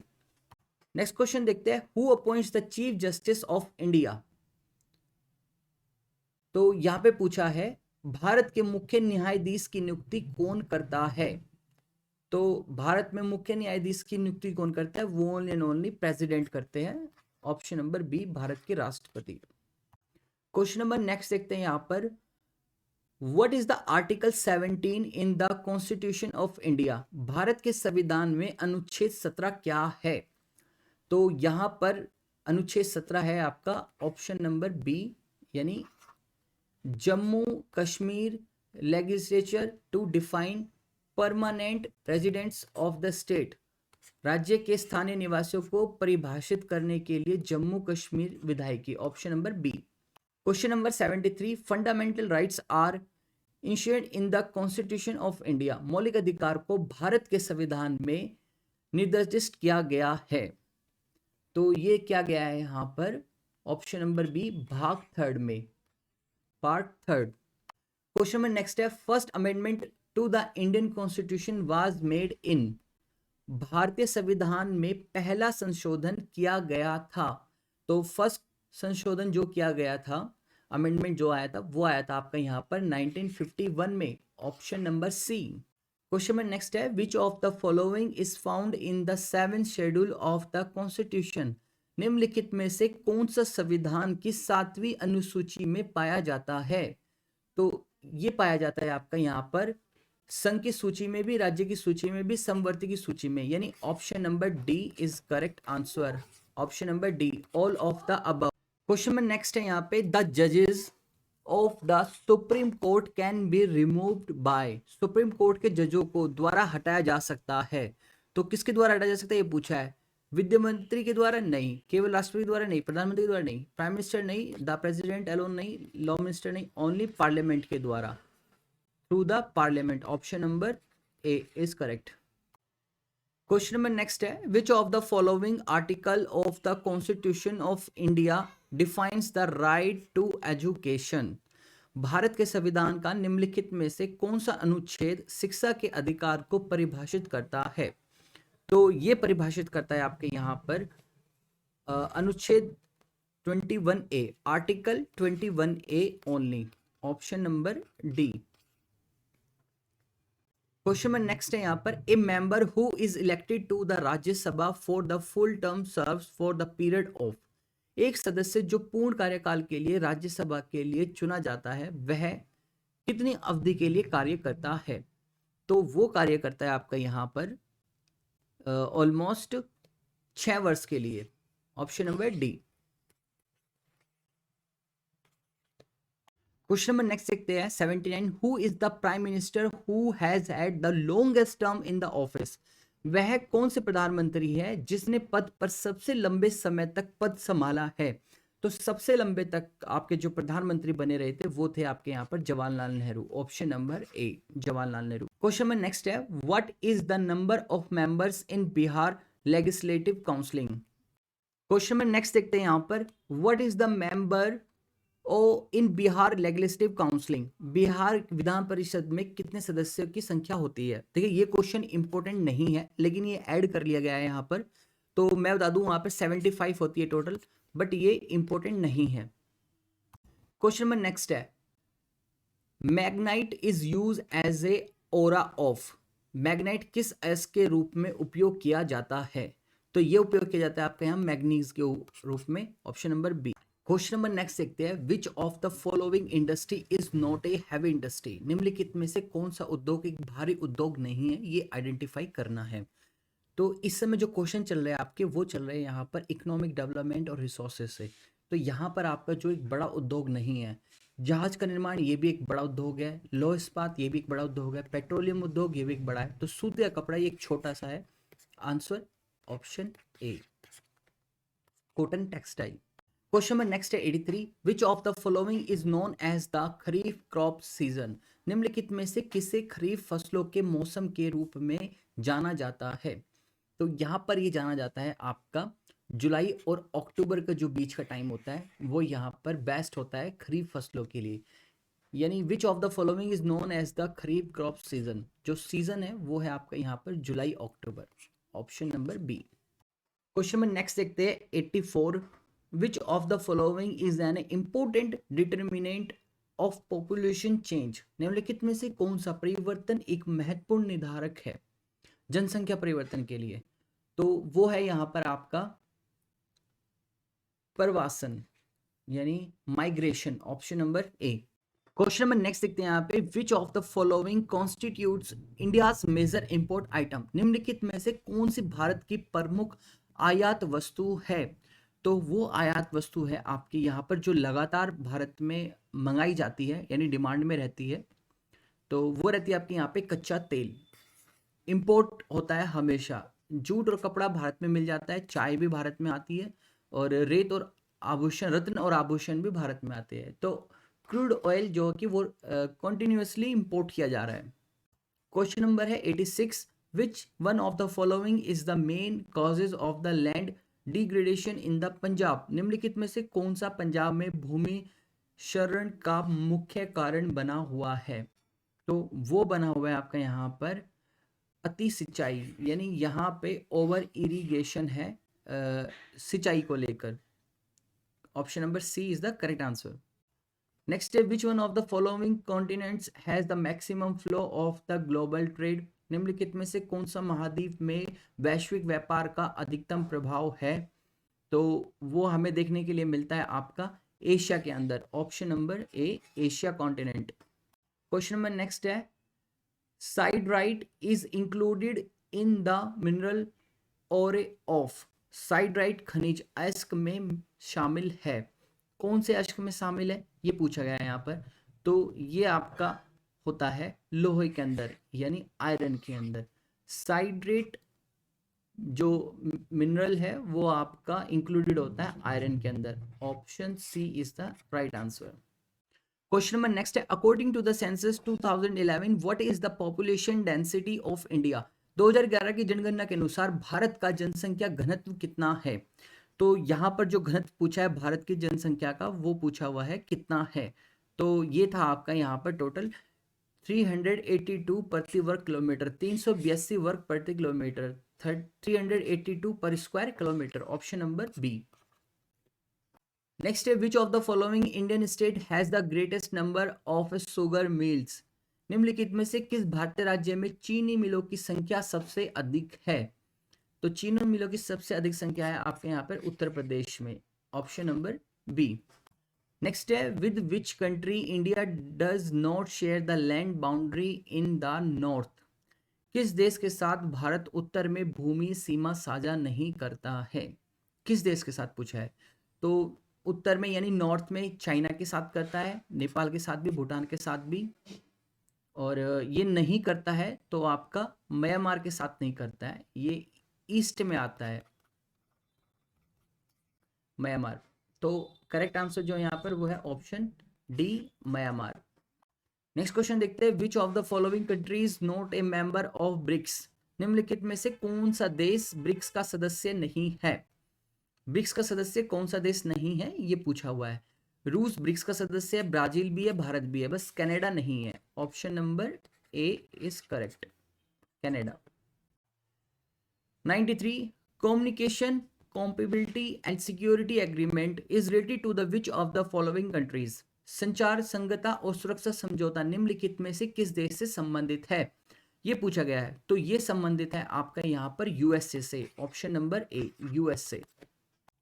Next question देखते हैं, who appoints the chief justice of India. तो यहां पे पूछा है भारत के मुख्य न्यायाधीश की नियुक्ति कौन करता है। तो भारत में मुख्य न्यायाधीश की नियुक्ति कौन करता है, वो ओनली एंड ओनली प्रेसिडेंट करते हैं, ऑप्शन नंबर बी भारत के राष्ट्रपति। क्वेश्चन नंबर नेक्स्ट देखते हैं यहां पर, What is the Article 17 in the Constitution of India? Bharat के संविधान में अनुच्छेद 17 क्या है। तो यहां पर अनुच्छेद 17 है आपका ऑप्शन नंबर बी, यानी Jammu Kashmir legislature to define permanent residents of the state, राज्य के स्थानीय निवासियों को परिभाषित करने के लिए जम्मू कश्मीर विधायिकी, option number B. Question number 73, fundamental rights are ensured in the constitution of India, मौलिक अधिकार को भारत के संविधान में निर्दिष्ट किया गया है। तो ये क्या गया है यहाँ पर, ऑप्शन नंबर बी, भाग 3 में, पार्ट 3। क्वेश्चन नंबर नेक्स्ट है, first amendment to the Indian constitution was made in, भारतीय संविधान में पहला संशोधन किया गया था। तो फर्स्ट संशोधन जो किया गया था, अमेंडमेंट जो आया था, वो आया था आपका यहाँ पर 1951 में, option number C. Question number next है, which of the following is found in the 7th schedule of the constitution, निम्नलिखित में से कौन सा संविधान की 7वीं अनुसूची में पाया जाता है। तो ये पाया जाता है आपका यहाँ पर संघ की सूची में भी, राज्य की सूची में भी, समवर्ती की सूची में, यानी option number D is correct answer, option number D, all of the above. Question number next है यहाँ पे, द जजेस of the supreme court can be removed by, supreme court के जजों को द्वारा हटाया जा सकता है। तो किसके द्वारा हटाया जा सकता है, ये पूछा है। विद्या मंत्री के द्वारा नहीं, केवल राष्ट्रपति द्वारा नहीं, प्रधानमंत्री के द्वारा नहीं, प्राइम मिनिस्टर नहीं, द प्रेसिडेंट अलोन नहीं, लॉ मिनिस्टर नहीं, ओनली पार्लियामेंट के द्वारा, through the parliament, option number A is correct. Question number next है, which of the following article of the constitution of India defines the right to education, Bharat के संविधान का निम्नलिखित में से कौन सा अनुच्छेद शिक्षा के अधिकार को परिभाषित करता है। तो ये परिभाषित करता है आपके यहाँ पर अनुच्छेद 21A, article 21A only, option number D. Question number next है यहाँ पर, a member who is elected to the Rajya Sabha for the full term serves for the period of, एक सदस्य जो पूर्ण कार्यकाल के लिए राज्यसभा के लिए चुना जाता है, वह कितनी अवधि के लिए कार्य करता है। तो वो कार्य करता है आपका यहाँ पर ऑलमोस्ट 6 वर्ष के लिए, option number D. Question number next देखते हैं 79, who is the prime minister who has had the longest term in the office, वह कौन से प्रधानमंत्री है जिसने पद पर सबसे लंबे समय तक पद संभाला है। तो सबसे लंबे तक आपके जो प्रधानमंत्री बने रहे थे वो थे आपके यहाँ पर Jawaharlal Nehru, option number A, Jawaharlal Nehru. Question number next है, what is the number of members in Bihar legislative counselling. Question number next देखते हैं यहाँ पर, what is the member in Bihar legislative counselling, Bihar विधान परिषद में कितने सदस्यों की संख्या होती है। देखिए ये क्वेश्चन इंपॉर्टेंट नहीं है, लेकिन ये ऐड कर लिया गया है यहाँ पर, तो मैं बता दूं वहां पर 75 होती है टोटल, बट ये इंपॉर्टेंट नहीं है। क्वेश्चन नंबर नेक्स्ट है, magnetite is use as a ore of, magnetite किस अयस्क के रूप में उपयोग किया जाता है। तो ये उपयोग किया जाता है आपके यहाँ मैग्नीज के रूप में, option number B. Question number next देखते हैं, which of the following industry is not a heavy industry, निम्नलिखित में से कौन सा उद्योग एक भारी उद्योग नहीं है, ये आइडेंटिफाई करना है। तो इस समय जो क्वेश्चन चल रहे हैं आपके, वो चल रहे हैं यहाँ पर इकोनॉमिक डेवलपमेंट और रिसोर्सेज से। तो यहाँ पर आपका जो एक बड़ा उद्योग नहीं है, जहाज का निर्माण ये भी एक बड़ा उद्योग है, लौह इस्पात ये भी एक बड़ा उद्योग है, पेट्रोलियम उद्योग ये भी एक बड़ा है, तो सूत या कपड़ा ये एक छोटा सा है। Answer option A, cotton textile. Question number next है 83, which of the following is known as the kharif crop season, निम्नलिखित में से किसे खरीफ फसलों के मौसम के रूप में जाना जाता है। तो यहाँ पर ये जाना जाता है आपका जुलाई और अक्टूबर का जो बीच का टाइम होता है, वो यहाँ पर बेस्ट होता है खरीफ फसलों के लिए, यानी which of the following is known as the kharif crop season, जो सीजन है वो है आपका यहाँ पर जुलाई अक्टूबर, option number B. Question number next देखते हैं 84, which of the following is an important determinant of population change, निम्नलिखित में से कौन सा परिवर्तन एक महत्वपूर्ण निर्धारक है जनसंख्या परिवर्तन के लिए। तो वो है यहाँ पर आपका प्रवासन, यानी migration, option number A. Question number next देखते हैं यहाँ पे, which of the following constitutes India's major import item, निम्नलिखित में से कौन सी भारत की प्रमुख आयात वस्तु है। तो वो आयात वस्तु है आपकी यहाँ पर जो लगातार भारत में मंगाई जाती है, यानी डिमांड में रहती है, तो वो रहती है आपके यहाँ पे कच्चा तेल। इंपोर्ट होता है हमेशा, जूट और कपड़ा भारत में मिल जाता है, चाय भी भारत में आती है, और रेत और आभूषण, रत्न और आभूषण भी भारत में आते हैं। तो क्रूड ऑयल जो कि वो कॉन्टिन्यूसली इंपोर्ट किया जा रहा है। क्वेश्चन नंबर है 86, विच one of the following is the main causes of the land degradation in the Punjab? निम्नलिखित में से कौन सा पंजाब में भूमि क्षरण का मुख्य कारण बना हुआ है? तो वो बना हुआ है आपका यहाँ पर अति सिंचाई, यानी यहाँ पे ओवर इरिगेशन है सिंचाई को लेकर। Option number C is the correct answer. Next है, which one of the following continents has the maximum flow of the global trade? निम्नलिखित में से कौन सा महाद्वीप में वैश्विक व्यापार का अधिकतम प्रभाव है? तो वो हमें देखने के लिए मिलता है आपका एशिया के अंदर। Option number A, Asia continent. Question number next है, siderite is included in the mineral ore of? Siderite खनिज अयस्क में शामिल है। कौन से अयस्क में शामिल है ये पूछा गया है यहाँ पर। तो ये आपका होता है लोहे के अंदर, यानी आयरन के अंदर। साइड्रेट जो मिनरल है वो आपका इंक्लूडेड होता है आयरन के अंदर। Option C is the right answer. Question number next है, according to the census 2011 what is the population density of India? 2011 की जनगणना के अनुसार भारत का जनसंख्या घनत्व कितना है? तो यहाँ पर जो घनत्व पूछा है भारत की जनसंख्या का, वो पूछा हुआ है कितना है। तो ये था आपका यहाँ पर टोटल 382 प्रति वर्ग किलोमीटर, 382 वर्ग प्रति किलोमीटर, 382 पर square kilometre. Option number B. Next है, which of the following Indian state has the greatest number of sugar mills? निम्नलिखित में से किस भारतीय राज्य में चीनी मिलों की संख्या सबसे अधिक है? तो चीनी मिलों की सबसे अधिक संख्या है आपके यहाँ पर उत्तर प्रदेश में। Option number B. नेक्स्ट है, with which country India does not share the land boundary in the north? किस देश के साथ भारत उत्तर में भूमि सीमा साझा नहीं करता है? किस देश के साथ पूछा है। तो उत्तर में यानी नॉर्थ में चाइना के साथ करता है, नेपाल के साथ भी, भूटान के साथ भी, और ये नहीं करता है तो आपका म्यांमार के साथ नहीं करता है, ये ईस्ट में आता है म्यांमार। तो करेक्ट आंसर जो यहाँ पर वो है option D, Myanmar. Next question देखते हैं, which of the following countries not a member of BRICS? निम्नलिखित में से कौन सा देश ब्रिक्स का सदस्य नहीं है? ब्रिक्स का सदस्य कौन सा देश नहीं है ये पूछा हुआ है। रूस ब्रिक्स का सदस्य है, ब्राजील भी है, भारत भी है, बस कनाडा नहीं है। Option number A is correct, Canada. 93, communication compatibility and security agreement is related to the which of the following countries? संचार संगता और सुरक्षा समझौता निम्नलिखित में से किस देश से संबंधित है ये पूछा गया है। तो ये संबंधित है आपका यहाँ पर यूएसए से। ऑप्शन नंबर ए, यूएसए।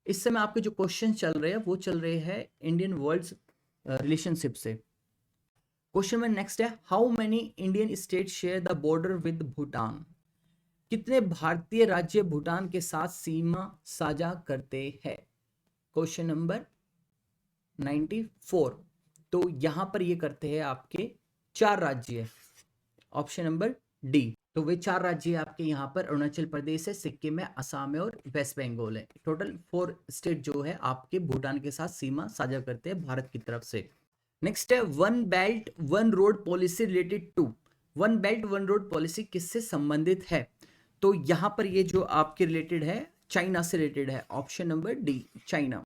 इस समय आपके जो क्वेश्चन चल रहे हैं वो चल रहे हैं इंडियन वर्ल्ड रिलेशनशिप से। क्वेश्चन में नेक्स्ट है, how many Indian state share the border with Bhutan? कितने भारतीय राज्य भूटान के साथ सीमा साझा करते हैं? Question number 94। तो यहां पर ये करते हैं आपके 4 राज्य। Option number D. तो वे 4 राज्य आपके यहाँ पर अरुणाचल प्रदेश है, सिक्किम है, असम है और वेस्ट बंगाल है। टोटल 4 स्टेट जो है आपके भूटान के साथ सीमा साझा करते हैं भारत की तरफ से। नेक्स्ट है, one belt one road policy related to? One belt one road policy किससे संबंधित है? तो यहां पर ये जो आपके रिलेटेड है चाइना से रिलेटेड है। Option number D, China.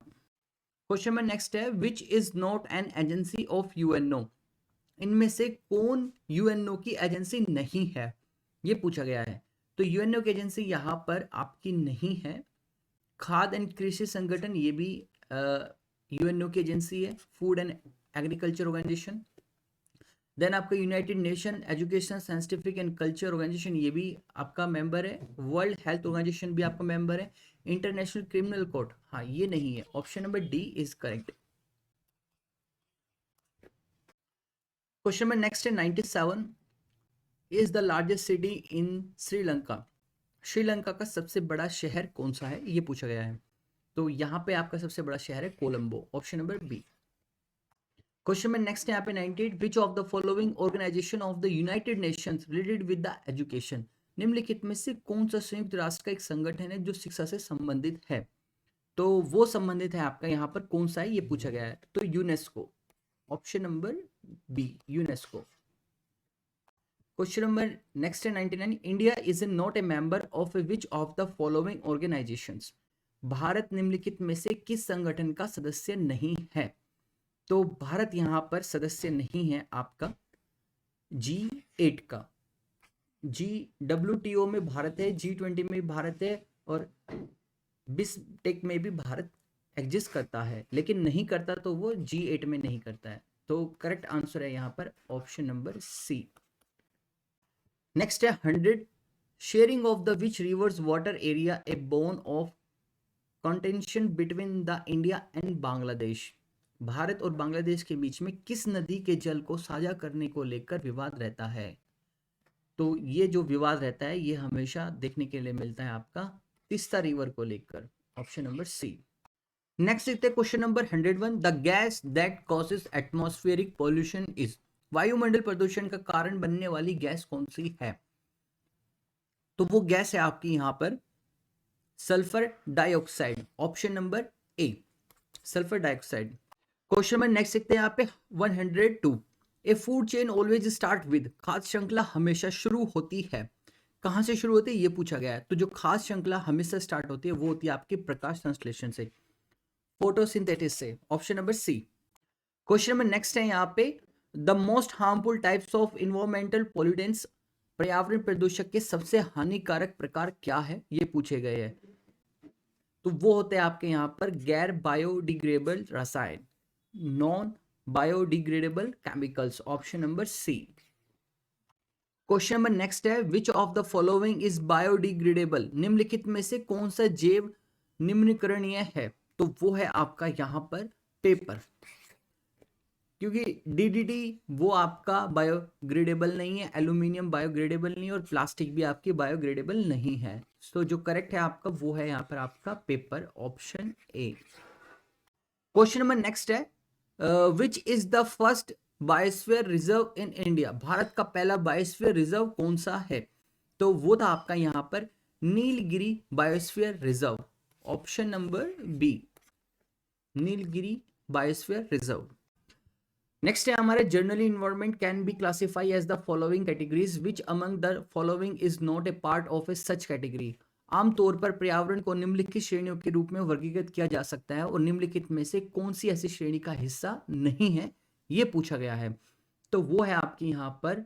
Question में नेक्स्ट है, which is not an agency of UNO? इनमें से कौन यूएनओ की एजेंसी नहीं है ये पूछा गया है। तो यूएनओ की एजेंसी यहाँ पर आपकी नहीं है। खाद्य एंड कृषि संगठन ये भी यूएनओ की एजेंसी है, food and agriculture organisation. Then आपका united nation education scientific and culture organisation ये भी आपका मेंबर है। वर्ल्ड हेल्थ ऑर्गेनाइजेशन भी आपका मेंबर है। इंटरनेशनल क्रिमिनल कोर्ट, हाँ ये नहीं है। Option number D is correct. Question number next है 97, is the largest city in Sri Lanka? Sri Lanka का सबसे बड़ा शहर कौन सा है ये पूछा गया है। तो यहाँ पे आपका सबसे बड़ा शहर है Colombo. Option number B. Question में नेक्स्ट यहाँ पे 98, which of the following organization of the United Nations related with the education, निम्नलिखित में से कौन सा संयुक्त राष्ट्र का एक संगठन है जो शिक्षा से संबंधित है? तो वो संबंधित है आपका यहाँ पर कौन सा है ये पूछा गया है, तो UNESCO, option number B UNESCO. Question number next है 99, India is not a member of which of the following organizations, भारत निम्नलिखित में से किस संगठन का सदस्य नहीं है? तो भारत यहाँ पर सदस्य नहीं है आपका G8 का। WTO में भारत है, G20 में भी भारत है, और बिस्टेक में भी भारत एग्जिस्ट करता है, लेकिन नहीं करता तो वो G8 में नहीं करता है। तो करेक्ट आंसर है यहाँ पर ऑप्शन नंबर सी। नेक्स्ट है 100, sharing of the which reverse water area A bone of contention between the India and Bangladesh, Bharat और बांग्लादेश के बीच में किस नदी के जल को साझा करने को लेकर विवाद रहता है? तो ये जो विवाद रहता है ये हमेशा देखने के लिए मिलता है आपका तीस्ता रिवर को लेकर, ऑप्शन नंबर सी। नेक्स्ट देखते हैं question number 101, the gas that causes atmospheric pollution is, वायुमंडल प्रदूषण का कारण बनने वाली गैस कौन सी है? तो वो गैस है आपकी यहाँ पर सल्फर डाइऑक्साइड, ऑप्शन नंबर ए सल्फर डाइऑक्साइड। क्वेश्चन में नेक्स्ट देखते हैं यहाँ पे 102, ए food chain always start with, खाद्य श्रृंखला हमेशा शुरू होती है, कहाँ से शुरू होती है ये पूछा गया है। तो जो खाद्य श्रृंखला हमेशा स्टार्ट होती है वो होती है आपके प्रकाश संश्लेषण से, फोटोसिंथेसिस से, ऑप्शन नंबर सी। क्वेश्चन में नेक्स्ट है यहाँ पे the most harmful types of environmental pollutants, पर्यावरण प्रदूषक के सबसे हानिकारक प्रकार क्या है ये पूछे गए हैं। तो वो होते हैं आपके यहाँ पर गैर बायोडिग्रेडेबल रसायन, non biodegradable chemicals, option number C. Question number next है which of the following is biodegradable, निम्नलिखित में से कौन सा जैव निम्नीकरणीय है? तो वो है आपका यहाँ पर पेपर, क्योंकि DDT वो आपका बायोग्रेडेबल नहीं है, एल्यूमिनियम बायोग्रेडेबल नहीं है, और प्लास्टिक भी आपकी बायोग्रेडेबल नहीं है। तो जो करेक्ट है आपका वो है यहाँ पर आपका paper, option A. Question number next है which is the first biosphere reserve in India, Bharat का पहला बायोस्फीयर रिजर्व कौन सा है? तो वो था आपका यहाँ पर Nilgiri biosphere reserve, option number B Nilgiri biosphere reserve. Next है हमारे generally environment can be classify as the following categories, which among the following is not a part of a such category, आमतौर पर पर्यावरण को निम्नलिखित श्रेणियों के रूप में वर्गीकृत किया जा सकता है और निम्नलिखित में से कौन सी ऐसी श्रेणी का हिस्सा नहीं है ये पूछा गया है। तो वो है आपकी यहाँ पर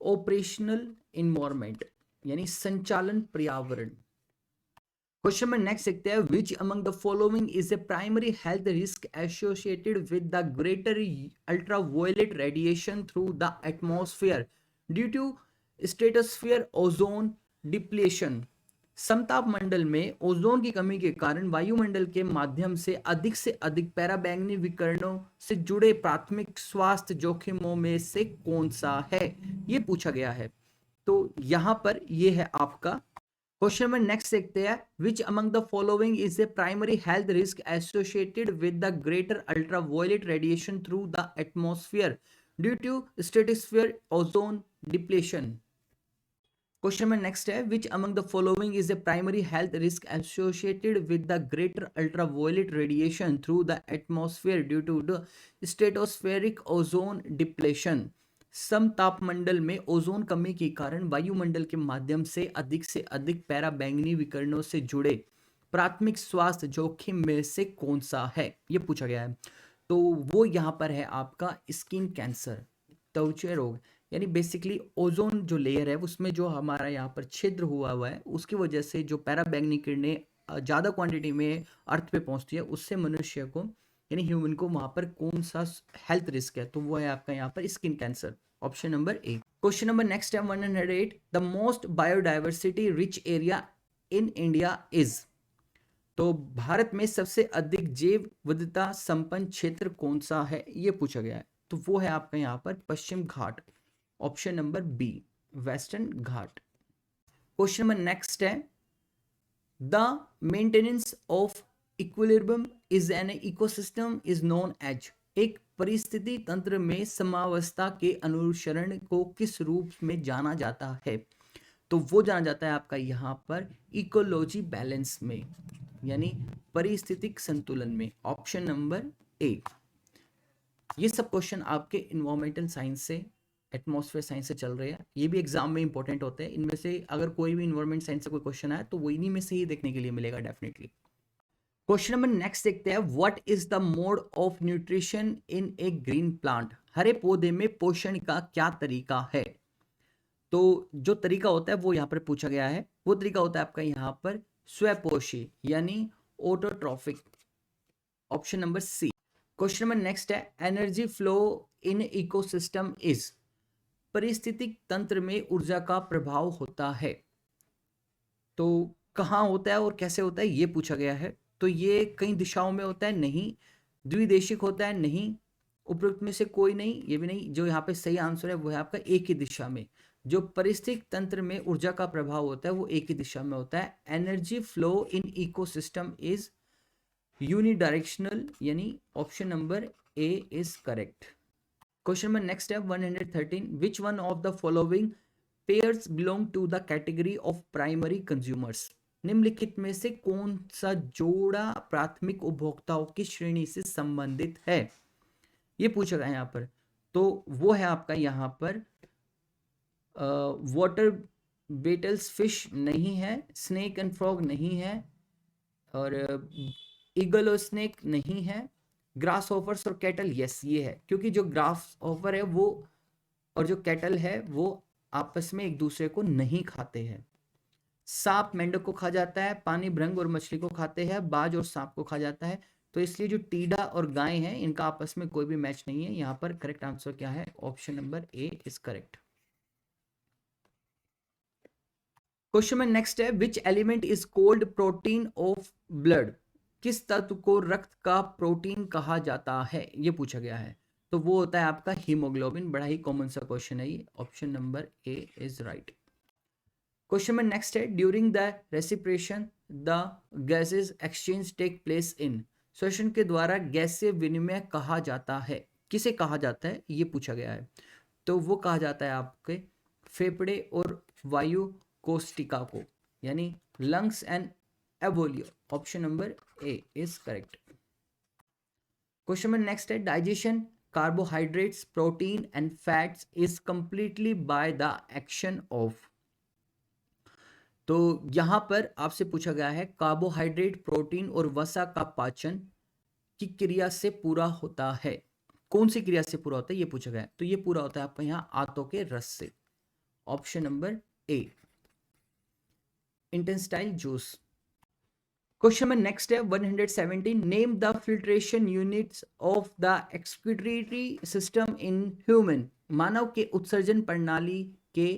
ऑपरेशनल इन्वायरमेंट, यानी संचालन पर्यावरण। क्वेश्चन में नेक्स्ट देखते हैं which among the following is a primary health risk associated with the greater ultraviolet radiation through the atmosphere due to stratosphere ozone depletion, समताप मंडल में ओजोन की कमी के कारण वायुमंडल के माध्यम से अधिक पैराबैंगनी विकिरणों से जुड़े प्राथमिक स्वास्थ्य जोखिमों में से कौन सा है ये पूछा गया है। तो यहां पर ये है आपका क्वेश्चन में नेक्स्ट देखते हैं which among the following is a primary health risk associated with the greater ultraviolet radiation through the atmosphere due to stratosphere ozone depletion. Question में नेक्स्ट है which among the following is a primary health risk associated with the greater ultraviolet radiation through the atmosphere due to the stratospheric ozone depletion, समतापमंडल में ozone कमी के कारण वायुमंडल के माध्यम से अधिक पैराबैंगनी विकिरणों से जुड़े प्राथमिक स्वास्थ्य जोखिम में से कौन सा है ये पूछा गया है। तो वो यहाँ पर है आपका स्किन कैंसर, त्वचा रोग, यानी बेसिकली ओजोन जो लेयर है उसमें जो हमारा यहाँ पर छिद्र हुआ है उसकी वजह से जो पैराबैंगनी किरणें ज़्यादा क्वांटिटी में अर्थ पे पहुँचती है उससे मनुष्य को यानी ह्यूमन को वहाँ पर कौन सा हेल्थ रिस्क है, तो वो है आपका यहाँ पर skin cancer, option number A. Question number next है 108, the most biodiversity rich area in India is, तो भारत में सबसे अधिक जैव विविधता संपन्न क्षेत्र कौन सा है ये पूछा गया है। तो वो है आपका यहाँ पर Paschim Ghat, option number B western Ghat. Question number next है the maintenance of equilibrium is an ecosystem is known as, एक परिस्थिति तंत्र में समावस्था के अनुसरण को किस रूप में जाना जाता है? तो वो जाना जाता है आपका यहाँ पर इकोलॉजी बैलेंस में, यानी परिस्थितिक संतुलन में। ऑप्शन नंबर ए। ये सब क्वेश्चन आपके इन्वायरमेंटल साइंस से, एटमॉस्फेयर साइंस से चल रहे हैं। ये भी एग्जाम में इंपॉर्टेंट होते हैं। इनमें से अगर कोई भी इन्वायरमेंट साइंस से कोई क्वेश्चन आए तो वो इन्हीं में से ही देखने के लिए मिलेगा डेफिनेटली। क्वेश्चन नंबर नेक्स्ट देखते हैं, what is the mode of nutrition in a green plant? हरे पौधे में पोषण का क्या तरीका है? तो जो तरीका होता है वो यहाँ पर पूछा गया है। वो तरीका होता है आपका यहाँ पर स्वपोषी, यानी autotrophic. Option number C. Question number next है, energy flow in ecosystem is? परिस्थितिक तंत्र में ऊर्जा का प्रभाव होता है। तो कहाँ होता है और कैसे होता है ये पूछा गया है। तो ये कई दिशाओं में होता है, नहीं। द्विदेशिक होता है, नहीं। उपरोक्त में से कोई नहीं, ये भी नहीं। जो यहाँ पे सही आंसर है वो है आपका एक ही दिशा में। जो परिस्थितिक तंत्र में ऊर्जा का प्रभाव होता है वो एक ही दिशा में होता है। Energy flow in ecosystem is unidirectional, यानी option number A is correct. Question number next है 113, which one of the following pairs belong to the category of primary consumers? निम्नलिखित में से कौन सा जोड़ा प्राथमिक उपभोक्ताओं की श्रेणी से संबंधित है? ये पूछा गया है यहाँ पर। तो वो है आपका यहाँ पर वाटर बेटल्स फिश नहीं है, स्नेक एंड फ्रॉग नहीं है, और ईगल और स्नेक नहीं है, ग्रास ऑफर्स और कैटल यस ये है। क्योंकि जो ग्रास ऑफर है वो और जो कैटल है वो आपस में एक दूसरे को नहीं खाते हैं। सांप मेंढक को खा जाता है, पानी भृंग और मछली को खाते हैं, बाज और सांप को खा जाता है। तो इसलिए जो टीडा और गाय हैं इनका आपस में कोई भी मैच नहीं है। यहाँ पर करेक्ट आंसर क्या है? Option number A is correct. Question में नेक्स्ट है, which element is cold protein of blood? किस तत्व को रक्त का प्रोटीन कहा जाता है? ये पूछा गया है। तो वो होता है आपका हीमोग्लोबिन। बड़ा ही कॉमन सा क्वेश्चन है ये। Option number A is right. Question में नेक्स्ट है, during the respiration the gases exchange take place in? श्वसन के द्वारा गैसीय विनिमय कहा जाता है। किसे कहा जाता है ये पूछा गया है। तो वो कहा जाता है आपके फेफड़े और वायु कोष्टिका को, यानी lungs and alveoli. Option number A is correct. Question में नेक्स्ट है, digestion carbohydrates protein and fats is completely by the action of? तो यहां पर आपसे पूछा गया है, कार्बोहाइड्रेट प्रोटीन और वसा का पाचन की क्रिया से पूरा होता है। कौन सी क्रिया से पूरा होता है ये पूछा गया है। तो ये पूरा होता है आपका यहाँ आंतों के रस से। Option number A intestinal juice. Question में नेक्स्ट है 117, name the filtration units of the excretory system in human? मानव के उत्सर्जन प्रणाली के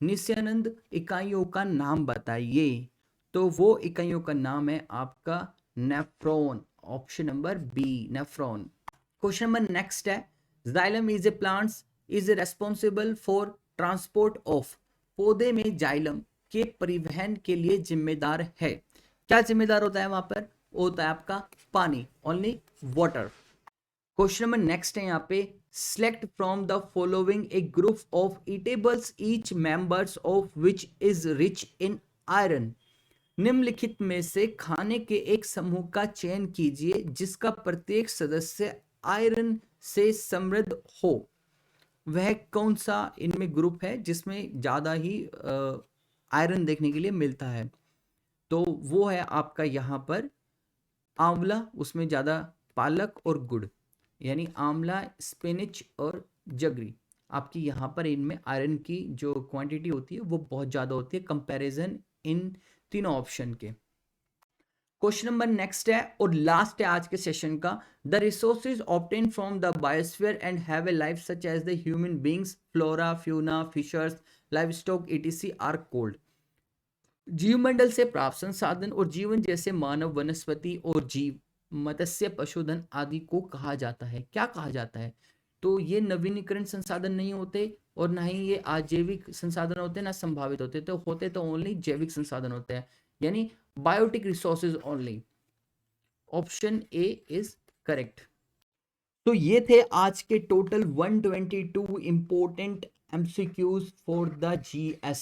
निस्यंद इकाइयों का नाम बताइए। तो वो इकाइयों का नाम है आपका nephron. Option number B nephron. Question number next है, xylem is a plants is responsible for transport of? पौधे में जाइलम के परिवहन के लिए जिम्मेदार है। क्या जिम्मेदार होता है वहां पर? वो होता है आपका पानी, only water. Question number next है यहाँ पे, select from the following A group of eatables each members of which is rich in iron? निम्नलिखित में से खाने के एक समूह का चयन कीजिए जिसका प्रत्येक सदस्य आयरन से समृद्ध हो। वह कौन सा इनमें ग्रुप है जिसमें ज्यादा ही आयरन देखने के लिए मिलता है? तो वो है आपका यहाँ पर आंवला, उसमें ज्यादा पालक और गुड़, यानी आंवला, स्पिनिच और जगरी। आपकी यहाँ पर इनमें आयरन की जो क्वांटिटी होती है वो बहुत ज्यादा होती है कंपैरिजन इन तीनों ऑप्शन के। क्वेश्चन नंबर नेक्स्ट है और लास्ट है आज के सेशन का, the resources obtain from the biosphere and have a life such as the human beings, flora, fauna, fishers, livestock etc are called? जीवमंडल से प्राप्त संसाधन और जीवन जैसे मानव, वनस्पति और जीव, मत्स्य, पशुधन आदि को कहा जाता है। क्या कहा जाता है? तो ये नवीनीकरण संसाधन नहीं होते और ना ही ये आजीविक संसाधन होते, ना संभावित होते। तो होते तो ओनली जैविक संसाधन होते हैं, यानी biotic resources only. Option A is correct. तो ये थे आज के total 122 important MCQs for the GS.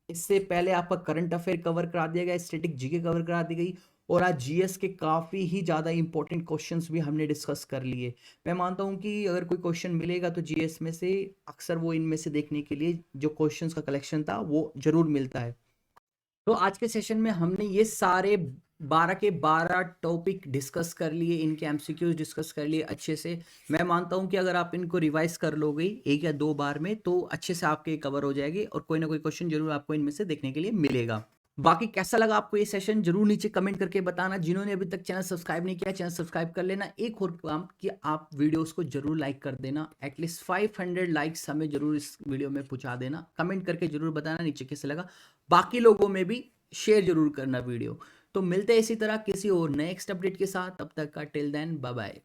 इससे पहले आपका करंट अफेयर कवर करा दिया गया, स्टैटिक जीके कवर करा दी गई, और आज जीएस के काफ़ी ही ज़्यादा इंपॉर्टेंट क्वेश्चंस भी हमने डिस्कस कर लिए। मैं मानता हूँ कि अगर कोई क्वेश्चन मिलेगा तो जीएस में से अक्सर वो इनमें से देखने के लिए जो क्वेश्चंस का कलेक्शन था वो जरूर मिलता है। तो आज के सेशन में हमने ये सारे 12 के 12 टॉपिक डिस्कस कर लिए, इनके एमसीक्यूज डिस्कस कर लिए अच्छे से। मैं मानता हूं कि अगर आप इनको रिवाइज कर लोगे एक या दो बार में तो अच्छे से आपके कवर हो जाएगी और कोई ना कोई क्वेश्चन जरूर आपको इनमें से देखने के लिए मिलेगा। बाकी कैसा लगा आपको ये सेशन जरूर नीचे कमेंट करके बताना। जिन्होंने अभी तक चैनल सब्सक्राइब नहीं किया चैनल सब्सक्राइब कर लेना। एक और काम कि आप वीडियोस को जरूर लाइक कर देना, एटलीस्ट 500 लाइक्स हमें जरूर इस वीडियो में पहुंचा देना। कमेंट करके जरूर बताना नीचे कैसे लगा, बाकी लोगों में भी शेयर जरूर करना वीडियो। तो मिलते हैं इसी तरह किसी और नेक्स्ट अपडेट के साथ, तब तक का टिल देन बाय बाय।